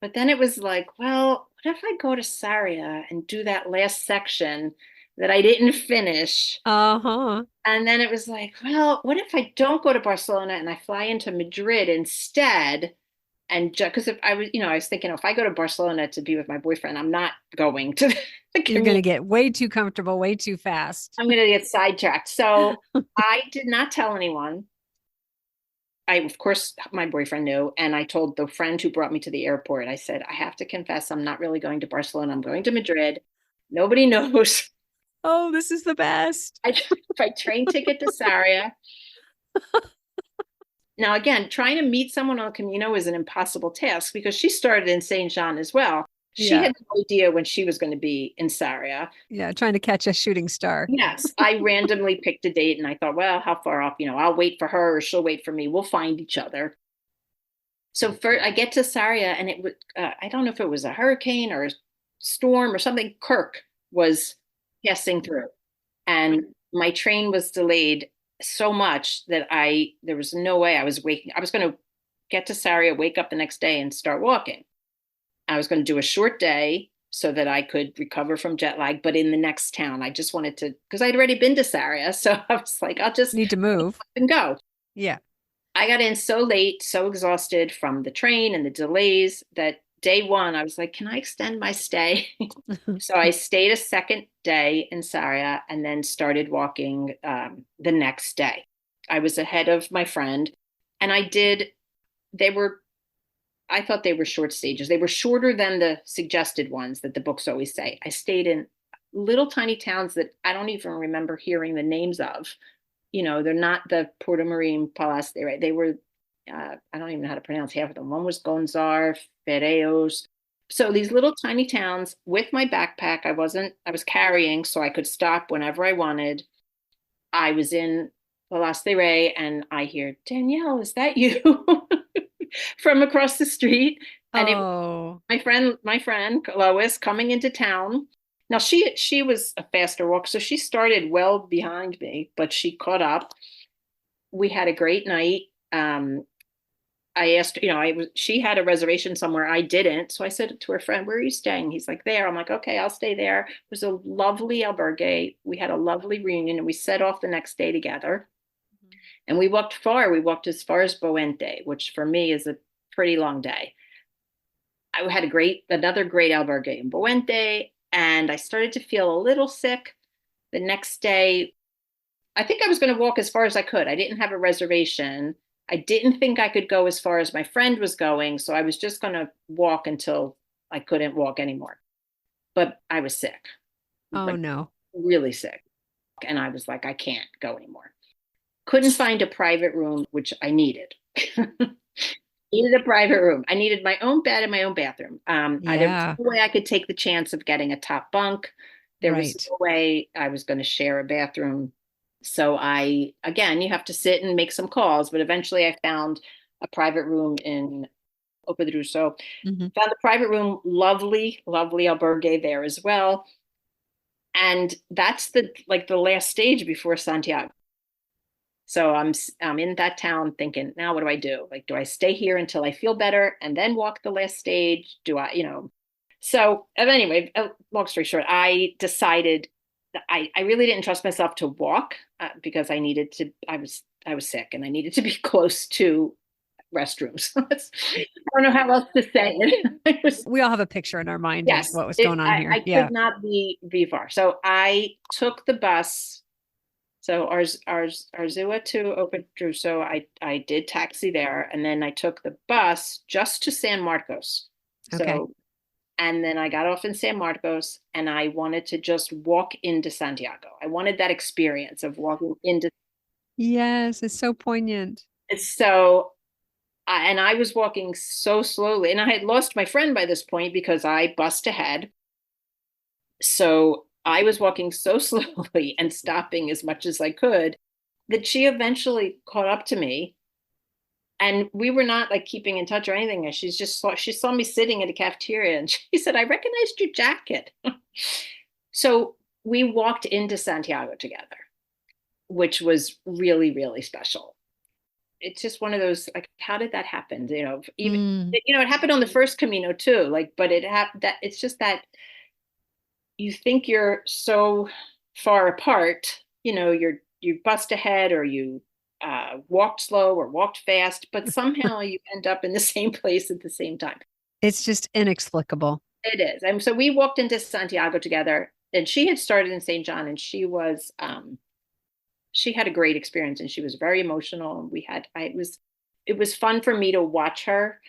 But then it was like, well, what if I go to Saria and do that last section that I didn't finish? Uh-huh. And then it was like, well, what if I don't go to Barcelona and I fly into Madrid instead? And because if I was, I was thinking, if I go to Barcelona to be with my boyfriend, I'm not going to the You're going to community. get way too comfortable, way too fast. I'm going to get sidetracked. So I did not tell anyone. Of course, my boyfriend knew. And I told the friend who brought me to the airport, I said, I have to confess, I'm not really going to Barcelona. I'm going to Madrid. Nobody knows. Oh, this is the best. I my train ticket to Saria. Now, again, trying to meet someone on Camino is an impossible task because she started in Saint Jean as well. She Yeah. had no idea when she was going to be in Saria. Yeah. Trying to catch a shooting star. Yes, I randomly picked a date and I thought, well, how far off? I'll wait for her or she'll wait for me. We'll find each other. So first, I get to Saria, and it was I don't know if it was a hurricane or a storm or something. Kirk was passing through, and my train was delayed so much that there was no way I was waking. I was going to get to Saria, wake up the next day, and start walking. I was going to do a short day so that I could recover from jet lag, but in the next town. I just wanted to, because I'd already been to Saria, so I was like, I'll just Need to move. and go. Yeah. I got in so late, so exhausted from the train and the delays that day one, I was like, can I extend my stay? So I stayed a second day in Saria and then started walking the next day. I was ahead of my friend and they were, I thought they were short stages. They were shorter than the suggested ones that the books always say. I stayed in little tiny towns that I don't even remember hearing the names of. They're not the Puerto Marine Palace. They were, I don't even know how to pronounce half of them. One was Gonzar, Fereos. So these little tiny towns with my backpack, I was carrying so I could stop whenever I wanted. I was in Palas de Rey and I hear, Danielle, is that you? From across the street. And it Oh, my friend Lois coming into town. Now she was a faster walk, so she started well behind me, but she caught up. We had a great night. I asked, she had a reservation somewhere I didn't, so I said to her friend, "Where are you staying?" He's like, "There." I'm like, "Okay, I'll stay there." It was a lovely albergue. We had a lovely reunion, and we set off the next day together. And we walked far. We walked as far as Boente, which for me is a pretty long day. I had another great albergue in Boente. and I started to feel a little sick. The next day, I think I was going to walk as far as I could. I didn't have a reservation. I didn't think I could go as far as my friend was going. So I was just going to walk until I couldn't walk anymore. But I was sick, Oh, like no. really sick. And I was like, I can't go anymore. Couldn't find a private room, which I needed. Needed a private room. I needed my own bed and my own bathroom. There was Yeah, no way I could take the chance of getting a top bunk. There was right. no way I was going to share a bathroom. So again, you have to sit and make some calls, but eventually I found a private room in Opedruso. Hmm. Found a private room, lovely, lovely albergue there as well. And that's the last stage before Santiago. So I'm in that town thinking, now what do I do? Like, do I stay here until I feel better and then walk the last stage? Do I, So anyway, long story short, I decided that I really didn't trust myself to walk because I was sick and I needed to be close to restrooms. I don't know how else to say it. We all have a picture in our mind of Yes, what was going on here. I Yeah. could not be far. So I took the bus. So Arzua to Open Drew. So I did taxi there, and then I took the bus just to San Marcos. Okay. So and then I got off in San Marcos, and I wanted to just walk into Santiago. I wanted that experience of walking into. Yes, it's so poignant. So and I was walking so slowly, and I had lost my friend by this point because I bussed ahead. So I was walking so slowly and stopping as much as I could that she eventually caught up to me. And we were not like keeping in touch or anything. She saw me sitting at a cafeteria and she said, I recognized your jacket. So we walked into Santiago together, which was really, really special. It's just one of those, like, how did that happen? Even, Mm. it happened on the first Camino too. Like, but it's just that you think you're so far apart, you bust ahead or you walked slow or walked fast, but somehow you end up in the same place at the same time. It's just inexplicable. It is. And so we walked into Santiago together, and she had started in St. John, and she had a great experience, and she was very emotional. And it was fun for me to watch her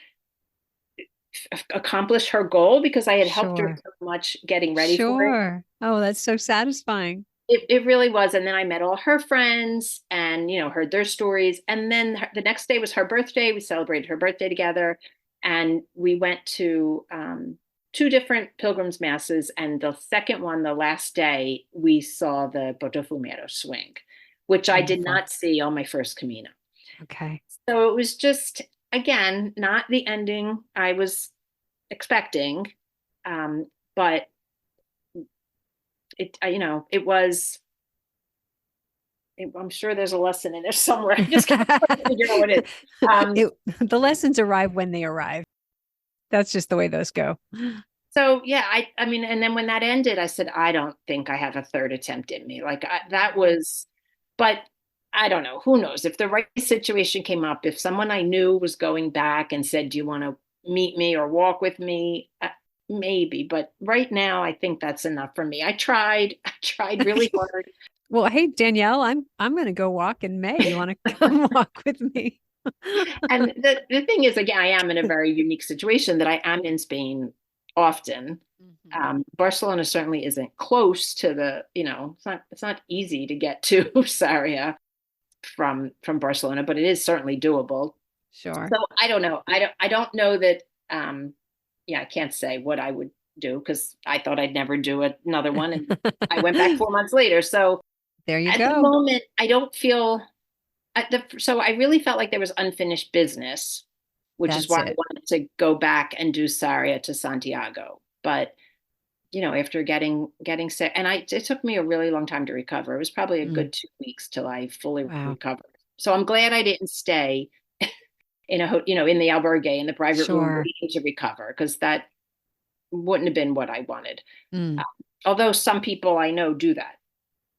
accomplish her goal because I had helped her Sure. so much getting ready for it. Sure. Oh, that's so satisfying. It really was. And then I met all her friends and, heard their stories. And then the next day was her birthday. We celebrated her birthday together. And we went to two different pilgrims masses. And the second one, the last day, we saw the Botofumero swing, which I did Wonderful. not see on my first Camino. Okay. So it was just, again, not the ending I was expecting. But it was. I'm sure there's a lesson in there somewhere. I just can't quite figure out what it is. Um, The lessons arrive when they arrive. That's just the way those go. so yeah, I mean, and then when that ended, I said, I don't think I have a third attempt in me. That was, but I don't know. Who knows if the right situation came up? If someone I knew was going back and said, "Do you want to meet me or walk with me?" Maybe, but right now, I think that's enough for me. I tried. I tried really hard. Well, hey Danielle, I'm going to go walk in May. You want to come walk with me? And the thing is, again, I am in a very unique situation that I am in Spain often. Mhm. Barcelona certainly isn't close to it's not easy to get to Sarria from Barcelona, but it is certainly doable. Sure. So I don't know. I don't know that yeah, I can't say what I would do because I thought I'd never do another one. And I went back 4 months later. So There you at the go. moment, I don't feel so I really felt like there was unfinished business, which is That's why I it. wanted to go back and do Sarria to Santiago. But after getting sick, and it took me a really long time to recover. It was probably a Mm. good 2 weeks till I fully Wow. recovered. So I'm glad I didn't stay in the albergue in the private room Sure. waiting to recover because that wouldn't have been what I wanted. Mm. Although some people I know do that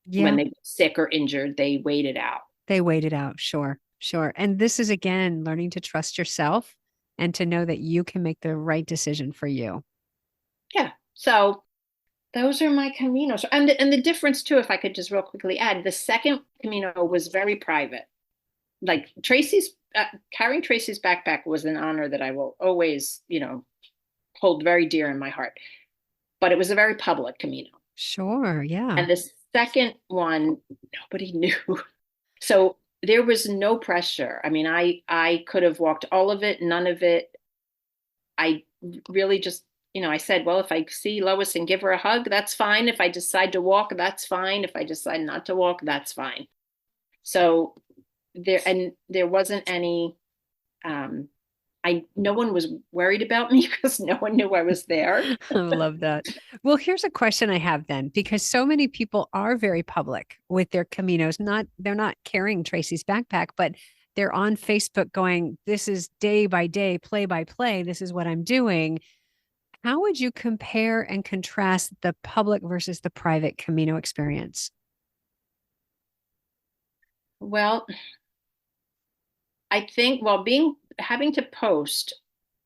when Yeah. they get sick or injured, they wait it out. They wait it out. Sure. Sure. And this is again learning to trust yourself and to know that you can make the right decision for you. Yeah. So those are my Caminos. And the difference too, if I could just real quickly add, the second Camino was very private. Like carrying Tracy's backpack was an honor that I will always, hold very dear in my heart. But it was a very public Camino. Sure. Yeah. And the second one, nobody knew. So there was no pressure. I mean, I could have walked all of it, none of it. I really just, I said, well, if I see Lois and give her a hug, that's fine. If I decide to walk, that's fine. If I decide not to walk, that's fine. So there wasn't any, no one was worried about me because no one knew I was there. I love that. Well, here's a question I have then, because so many people are very public with their Caminos. They're not carrying Tracy's backpack, but they're on Facebook going, this is day by day, play by play. This is what I'm doing. How would you compare and contrast the public versus the private Camino experience? Well, I think, having to post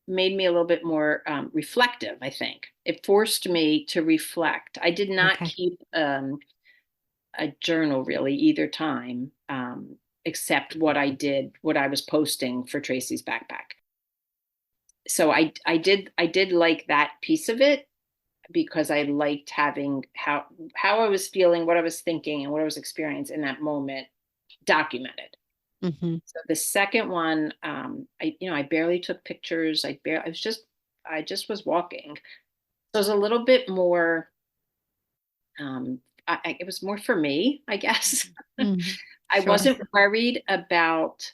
made me a little bit more reflective, I think. It forced me to reflect. I did not Okay. keep a journal really either time, except what I was posting for Tracy's backpack. So I did like that piece of it because I liked having how I was feeling, what I was thinking, and what I was experiencing in that moment documented. Mm-hmm. So the second one, I barely took pictures. I just was walking. So it was a little bit more, it was more for me, I guess. Mm-hmm. I Sure. wasn't worried about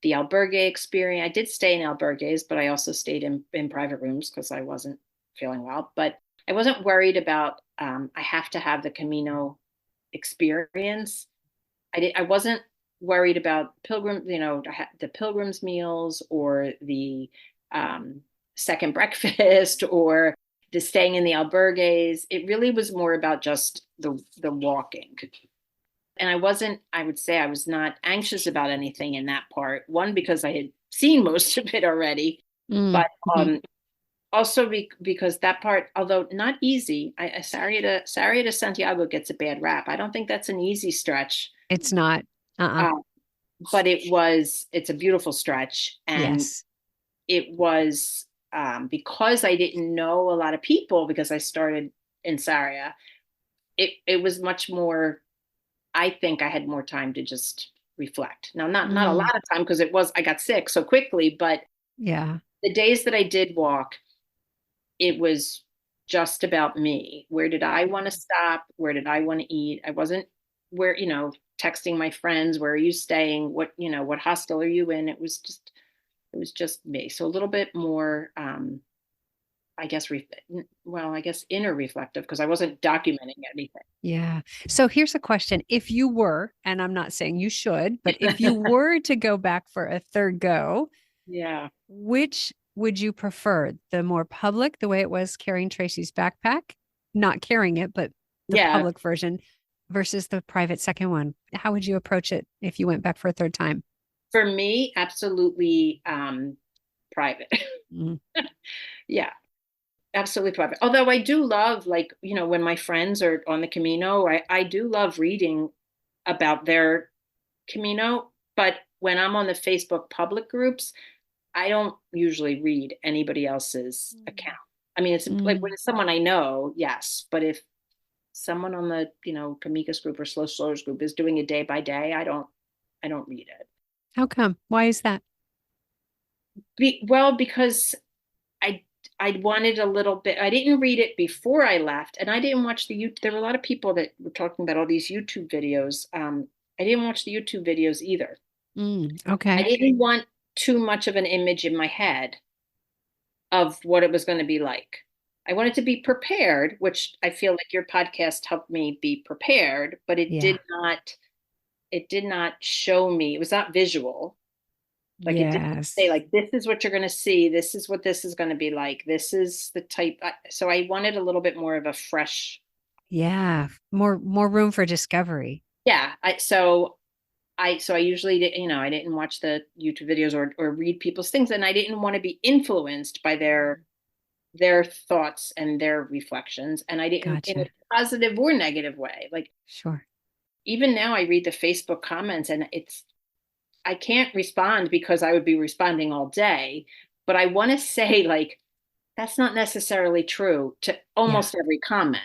the albergue experience. I did stay in albergues, but I also stayed in private rooms because I wasn't feeling well. But I wasn't worried about, I have to have the Camino experience. I wasn't worried about the pilgrims meals or the second breakfast or the staying in the albergues. It really was more about just the walking. And I would say I was not anxious about anything in that part. One, because I had seen most of it already, but Mm-hmm. also because that part, although not easy, Sarria to Santiago gets a bad rap. I don't think that's an easy stretch. It's not. Uh-uh. Um, but it's a beautiful stretch. And Yes. it was because I didn't know a lot of people because I started in Sarria, it was much more, I think I had more time to just reflect. Now, not a Mm, lot of time because I got sick so quickly, but yeah. the days that I did walk, it was just about me. Where did I want to stop? Where did I want to eat? I wasn't texting my friends, where are you staying? What hostel are you in? It was just me. So a little bit more, I guess, I guess inner reflective because I wasn't documenting anything. Yeah. So here's a question. If you were, and I'm not saying you should, but if you were to go back for a third go, Yeah. which would you prefer? The more public, the way it was carrying Tracy's backpack, not carrying it, but the Yeah. public version versus the private second one? How would you approach it if you went back for a third time? For me, absolutely private. Mm, Yeah, absolutely private. Although I do love, like, when my friends are on the Camino, I do love reading about their Camino. But when I'm on the Facebook public groups, I don't usually read anybody else's account. I mean, it's like when mm. it's someone I know, yes. But if someone on the, Kamika's group or Slow Slowers group is doing it day by day, I don't read it. How come? Why is that? Because I I wanted a little bit. I didn't read it before I left, and I didn't watch the YouTube. There were a lot of people that were talking about all these YouTube videos. I didn't watch the YouTube videos either. I Okay. didn't want too much of an image in my head of what it was going to be like. I wanted to be prepared, which I feel like your podcast helped me be prepared, but Yeah. it did not show me. It was not visual. Like it didn't say Yes. like this is what you're going to see. This is what this is going to be like. This is the type. So I wanted a little bit more of a fresh. Yeah. More room for discovery. Yeah. So I usually did, I didn't watch the YouTube videos or read people's things, and I didn't want to be influenced by their their thoughts and their reflections. And I didn't in a Gotcha. positive or negative way. Like Sure. even now I read the Facebook comments and I can't respond because I would be responding all day. But I want to say like that's not necessarily true to Yeah. almost every comment.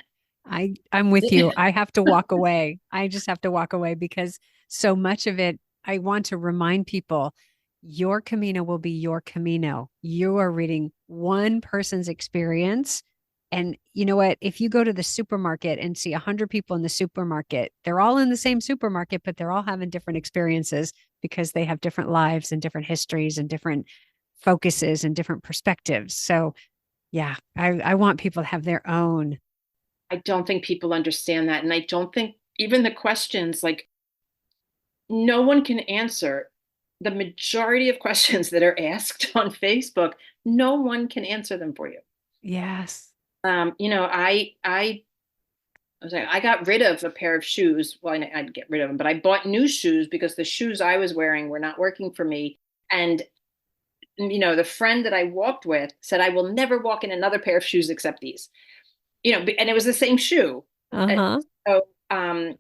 I'm with you. I have to walk away. I just have to walk away because so much of it, I want to remind people your Camino will be your Camino. You are reading one person's experience. And you know what? If you go to the supermarket and see 100 people in the supermarket, they're all in the same supermarket, but they're all having different experiences because they have different lives and different histories and different focuses and different perspectives. So, yeah, I want people to have their own. I don't think people understand that. And I don't think even the questions, like, no one can answer the majority of questions that are asked on Facebook. No one can answer them for you. Yes. You know, I got rid of a pair of shoes. Well, I'd get rid of them, but I bought new shoes because the shoes I was wearing were not working for me. And, you know, the friend that I walked with said, I will never walk in another pair of shoes except these, you know, and it was the same shoe. Uh, Uh-huh. So, um,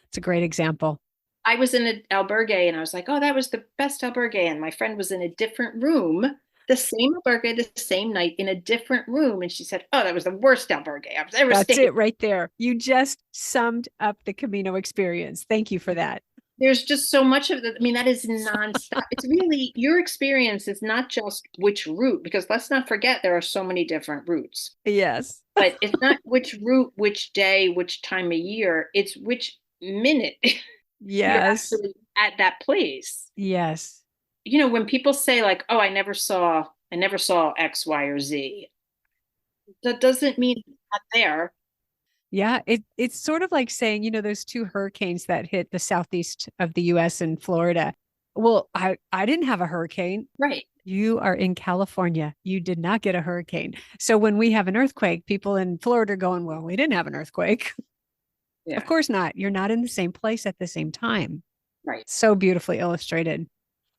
It's a great example. I was in an albergue and I was like, oh, that was the best albergue. And my friend was in a different room, the same albergue, the same night in a different room. And she said, oh, that was the worst albergue I've ever That's stayed. it right there. You just summed up the Camino experience. Thank you for that. There's just so much of it. I mean, that is nonstop. It's really your experience is not just which route, because let's not forget there are so many different routes. Yes. But it's not which route, which day, which time of year. It's which minute you're Yes. actually at that place. Yes. You know, when people say like, "Oh, I never saw X, Y, or Z," that doesn't mean it's not there. Yeah, it's sort of like saying, those two hurricanes that hit the southeast of the US and Florida. Well, I didn't have a hurricane. Right. You are in California. You did not get a hurricane. So when we have an earthquake, people in Florida are going, well, we didn't have an earthquake. Of Yeah. course not. You're not in the same place at the same time. Right. So beautifully illustrated.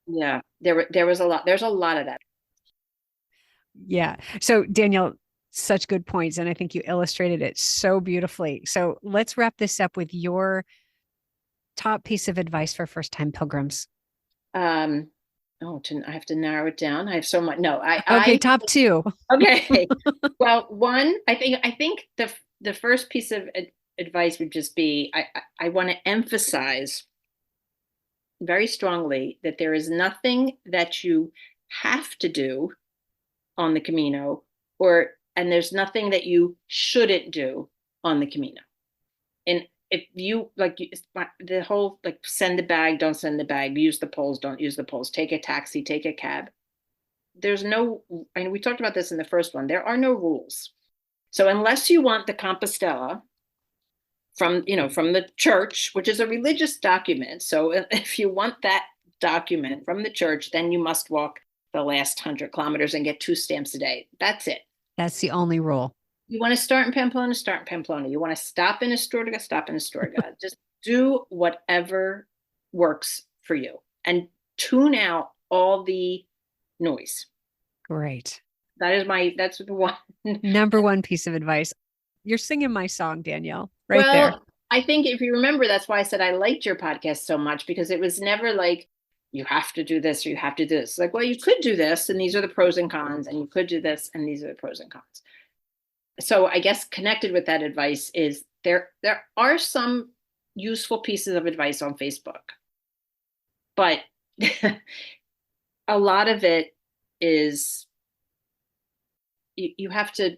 Yeah. There was a lot. There's a lot of that. Yeah. So, Danielle, such good points. And I think you illustrated it so beautifully. So, let's wrap this up with your top piece of advice for first time pilgrims. Um, I have to narrow it down. I have so much. No, Okay, top two. okay. Well, one, I think the first piece of advice would just be I want to emphasize very strongly that there is nothing that you have to do on the Camino, and there's nothing that you shouldn't do on the Camino. And if you like the whole like send the bag, don't send the bag, use the poles, don't use the poles, take a taxi, take a cab. There's no, and we talked about this in the first one, there are no rules. So unless you want the Compostela from the church, which is a religious document, so if you want that document from the church, then you must walk the last 100 kilometers and get 2 stamps a day. That's it. That's the only rule. You want to start in Pamplona, start in Pamplona. You want to stop in Astorga, stop in Astorga. Just do whatever works for you and tune out all the noise. Great. That's the one. Number one piece of advice. You're singing my song, Danielle, right there. Well, I think if you remember, that's why I said I liked your podcast so much because it was never like, you have to do this or you have to do this. Like, well, you could do this and these are the pros and cons, and you could do this and these are the pros and cons. So I guess connected with that advice is there are some useful pieces of advice on Facebook, but a lot of it is you have to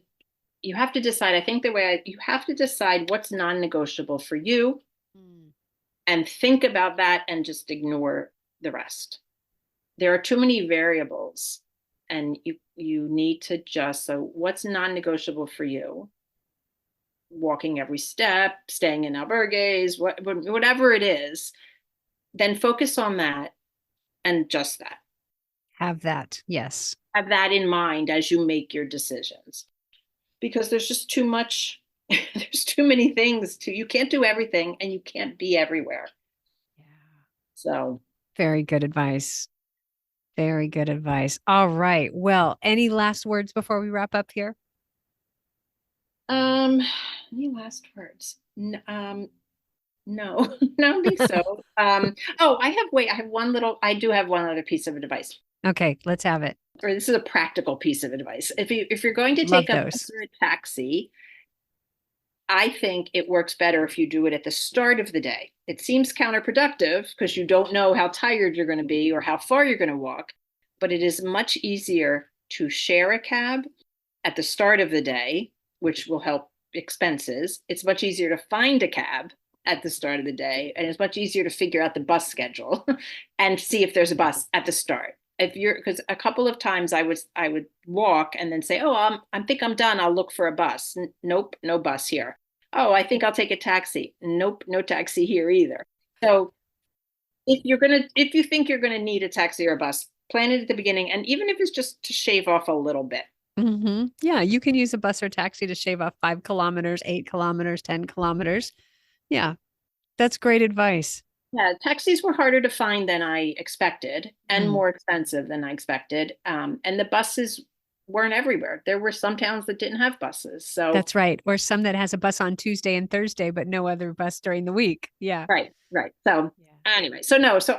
decide. I think you have to decide what's non-negotiable for you Mm. and think about that and just ignore the rest. There are too many variables and you need to just, so what's non-negotiable for you? Walking every step, staying in albergues, whatever it is, then focus on that and just that. Have that. Yes. Have that in mind as you make your decisions. Because there's just too much, there's too many things you can't do everything and you can't be everywhere. Yeah. So Very good advice. Very good advice. All right. Well, any last words before we wrap up here? Um, any last words? No, I don't think so. Oh, I have one little, I do have one other piece of advice. Okay, let's have it. Or this is a practical piece of advice. If you're going to take Love a bus those. or a taxi, I think it works better if you do it at the start of the day. It seems counterproductive because you don't know how tired you're going to be or how far you're going to walk, but it is much easier to share a cab at the start of the day, which will help expenses. It's much easier to find a cab at the start of the day, and it's much easier to figure out the bus schedule and see if there's a bus at the start. If you're because a couple of times I would walk and then say, oh, I think I'm done, I'll look for a bus. Nope, no bus here. Oh, I think I'll take a taxi. Nope, no taxi here either. So if you think you're gonna need a taxi or a bus, plan it at the beginning, and even if it's just to shave off a little bit. Yeah, you can use a bus or taxi to shave off 5 kilometers, 8 kilometers, 10 kilometers. Yeah, that's great advice. Yeah, taxis were harder to find than I expected and Mm, more expensive than I expected. And the buses weren't everywhere. There were some towns that didn't have buses. So, that's right. Or some that has a bus on Tuesday and Thursday, but no other bus during the week. Yeah. right, right. So, Yeah. anyway, so no, so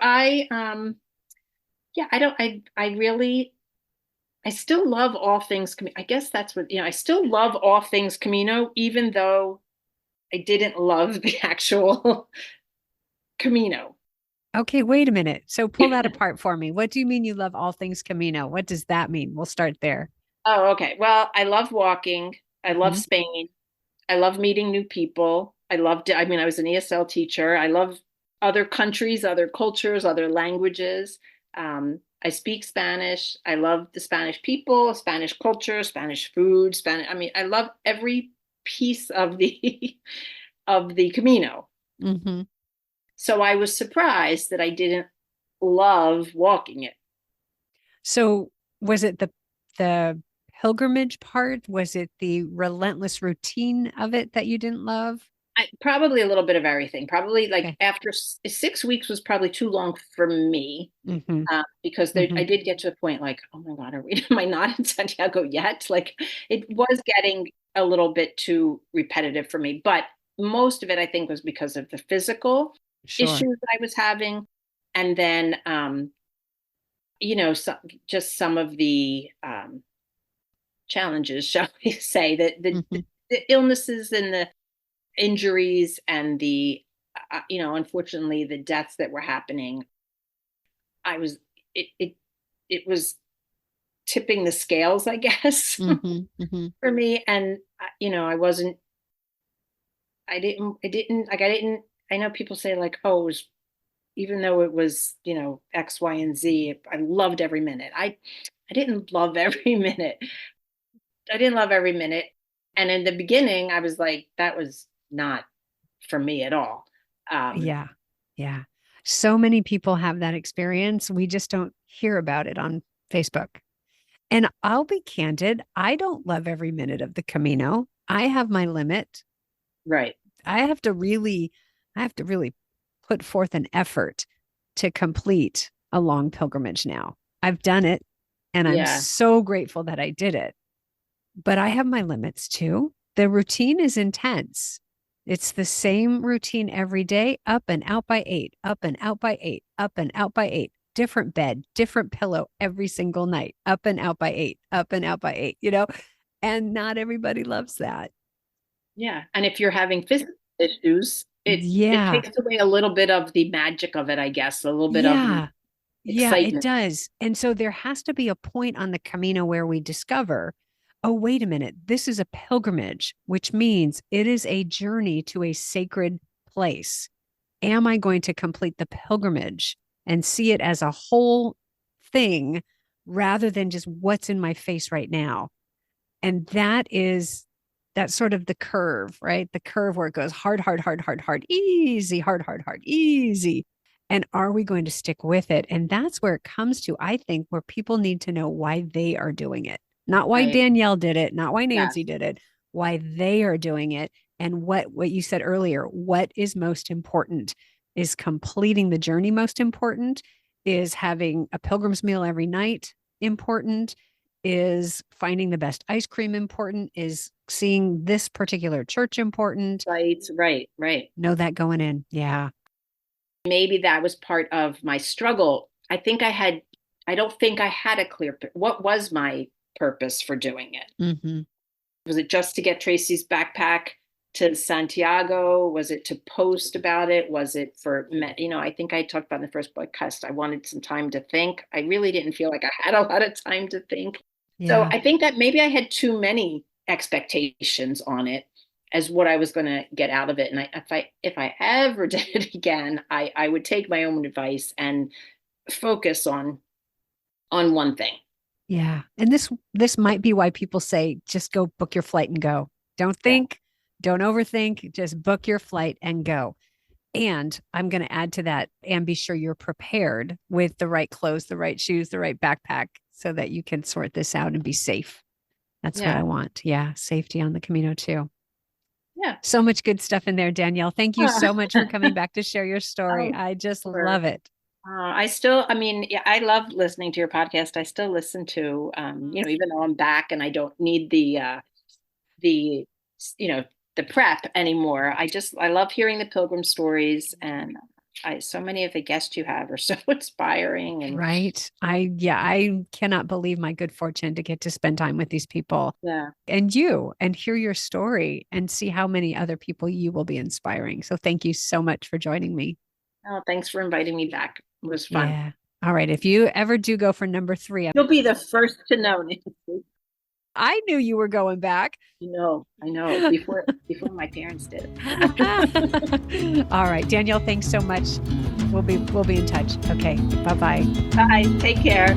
yeah, I don't, I really, I still love all things. I guess that's what, I still love all things Camino, even though I didn't love the actual Camino. Okay, wait a minute. So pull that apart for me. What do you mean you love all things Camino? What does that mean? We'll start there. Oh, okay. Well, I love walking. I love Hmm. Spain. I love meeting new people. I mean, I was an ESL teacher. I love other countries, other cultures, other languages. I speak Spanish. I love the Spanish people, Spanish culture, Spanish food, Spanish. I mean, I love every piece of the of the Camino. Hmm. So I was surprised that I didn't love walking it. So was it the pilgrimage part? Was it the relentless routine of it that you didn't love? Probably a little bit of everything. Probably like Okay. after 6 weeks was probably too long for me. Hmm. Because Hmm. I did get to a point like, oh my God, am I not in Santiago yet? Like it was getting a little bit too repetitive for me. But most of it, I think, was because of the physical Sure. issues I was having. And then, just some of the challenges, shall we say, that Hmm. the illnesses and the injuries and the, unfortunately, the deaths that were happening. I was, it, it was tipping the scales, I guess, Hmm. Hmm. for me. And I wasn't. I didn't. I know people say like, oh, it was, even though it was, X, Y, and Z. I loved every minute. I didn't love every minute. I didn't love every minute. And in the beginning, I was like, that was not for me at all. Um, Yeah. Yeah. So many people have that experience. We just don't hear about it on Facebook. And I'll be candid, I don't love every minute of the Camino. I have my limit. right. I have to really, I have to really put forth an effort to complete a long pilgrimage now. I've done it and I'm Yeah. so grateful that I did it. But I have my limits too. The routine is intense. It's the same routine every day, up and out by 8, up and out by 8, up and out by 8, different bed, different pillow every single night, up and out by 8, up and out by 8. And not everybody loves that. Yeah. And if you're having physical issues, it Yeah. takes away a little bit of the magic of it, I guess, a little bit of the Yeah. Yeah, it excitement. does. And so there has to be a point on the Camino where we discover, oh, wait a minute, this is a pilgrimage, which means it is a journey to a sacred place. Am I going to complete the pilgrimage and see it as a whole thing rather than just what's in my face right now? And that's sort of the curve, right? The curve where it goes hard, hard, hard, hard, hard, easy, hard, hard, hard, easy. And are we going to stick with it? And that's where it comes to, I think, where people need to know why they are doing it, not why Right. Danielle did it, not why Nancy Yes. did it, why they are doing it. And what you said earlier, what is most important? Is completing the journey most important? Is having a pilgrim's meal every night important? Is finding the best ice cream important? Is seeing this particular church important. Right. Know that going in. Yeah. Maybe that was part of my struggle. I don't think I had a clear, what was my purpose for doing it? Mm-hmm. Was it just to get Tracy's backpack to Santiago? Was it to post about it? Was it for, I think I talked about in the first podcast, I wanted some time to think. I really didn't feel like I had a lot of time to think. So Yeah. I think that maybe I had too many expectations on it as what I was going to get out of it. And if I ever did it again, I would take my own advice and focus on one thing. Yeah. And this might be why people say just go book your flight and go. Don't think, don't overthink, just book your flight and go. And I'm going to add to that and be sure you're prepared with the right clothes, the right shoes, the right backpack so that you can sort this out and be safe. That's what I want. Yeah. Safety on the Camino too. Yeah. So much good stuff in there, Danielle. Thank you so much for coming back to share your story. I just love it. I love listening to your podcast. I still listen to, even though I'm back and I don't need the prep anymore. I love hearing the Pilgrim stories, and so many of the guests you have are so inspiring. And right. I cannot believe my good fortune to get to spend time with these people. Yeah. And hear your story and see how many other people you will be inspiring. So thank you so much for joining me. Oh, thanks for inviting me back. It was fun. Yeah. All right. If you ever do go for number 3, you'll be the first to know, Nancy. I knew you were going back. I know. Before my parents did. All right, Danielle, thanks so much. We'll be in touch. Okay. Bye-bye. Bye. Take care.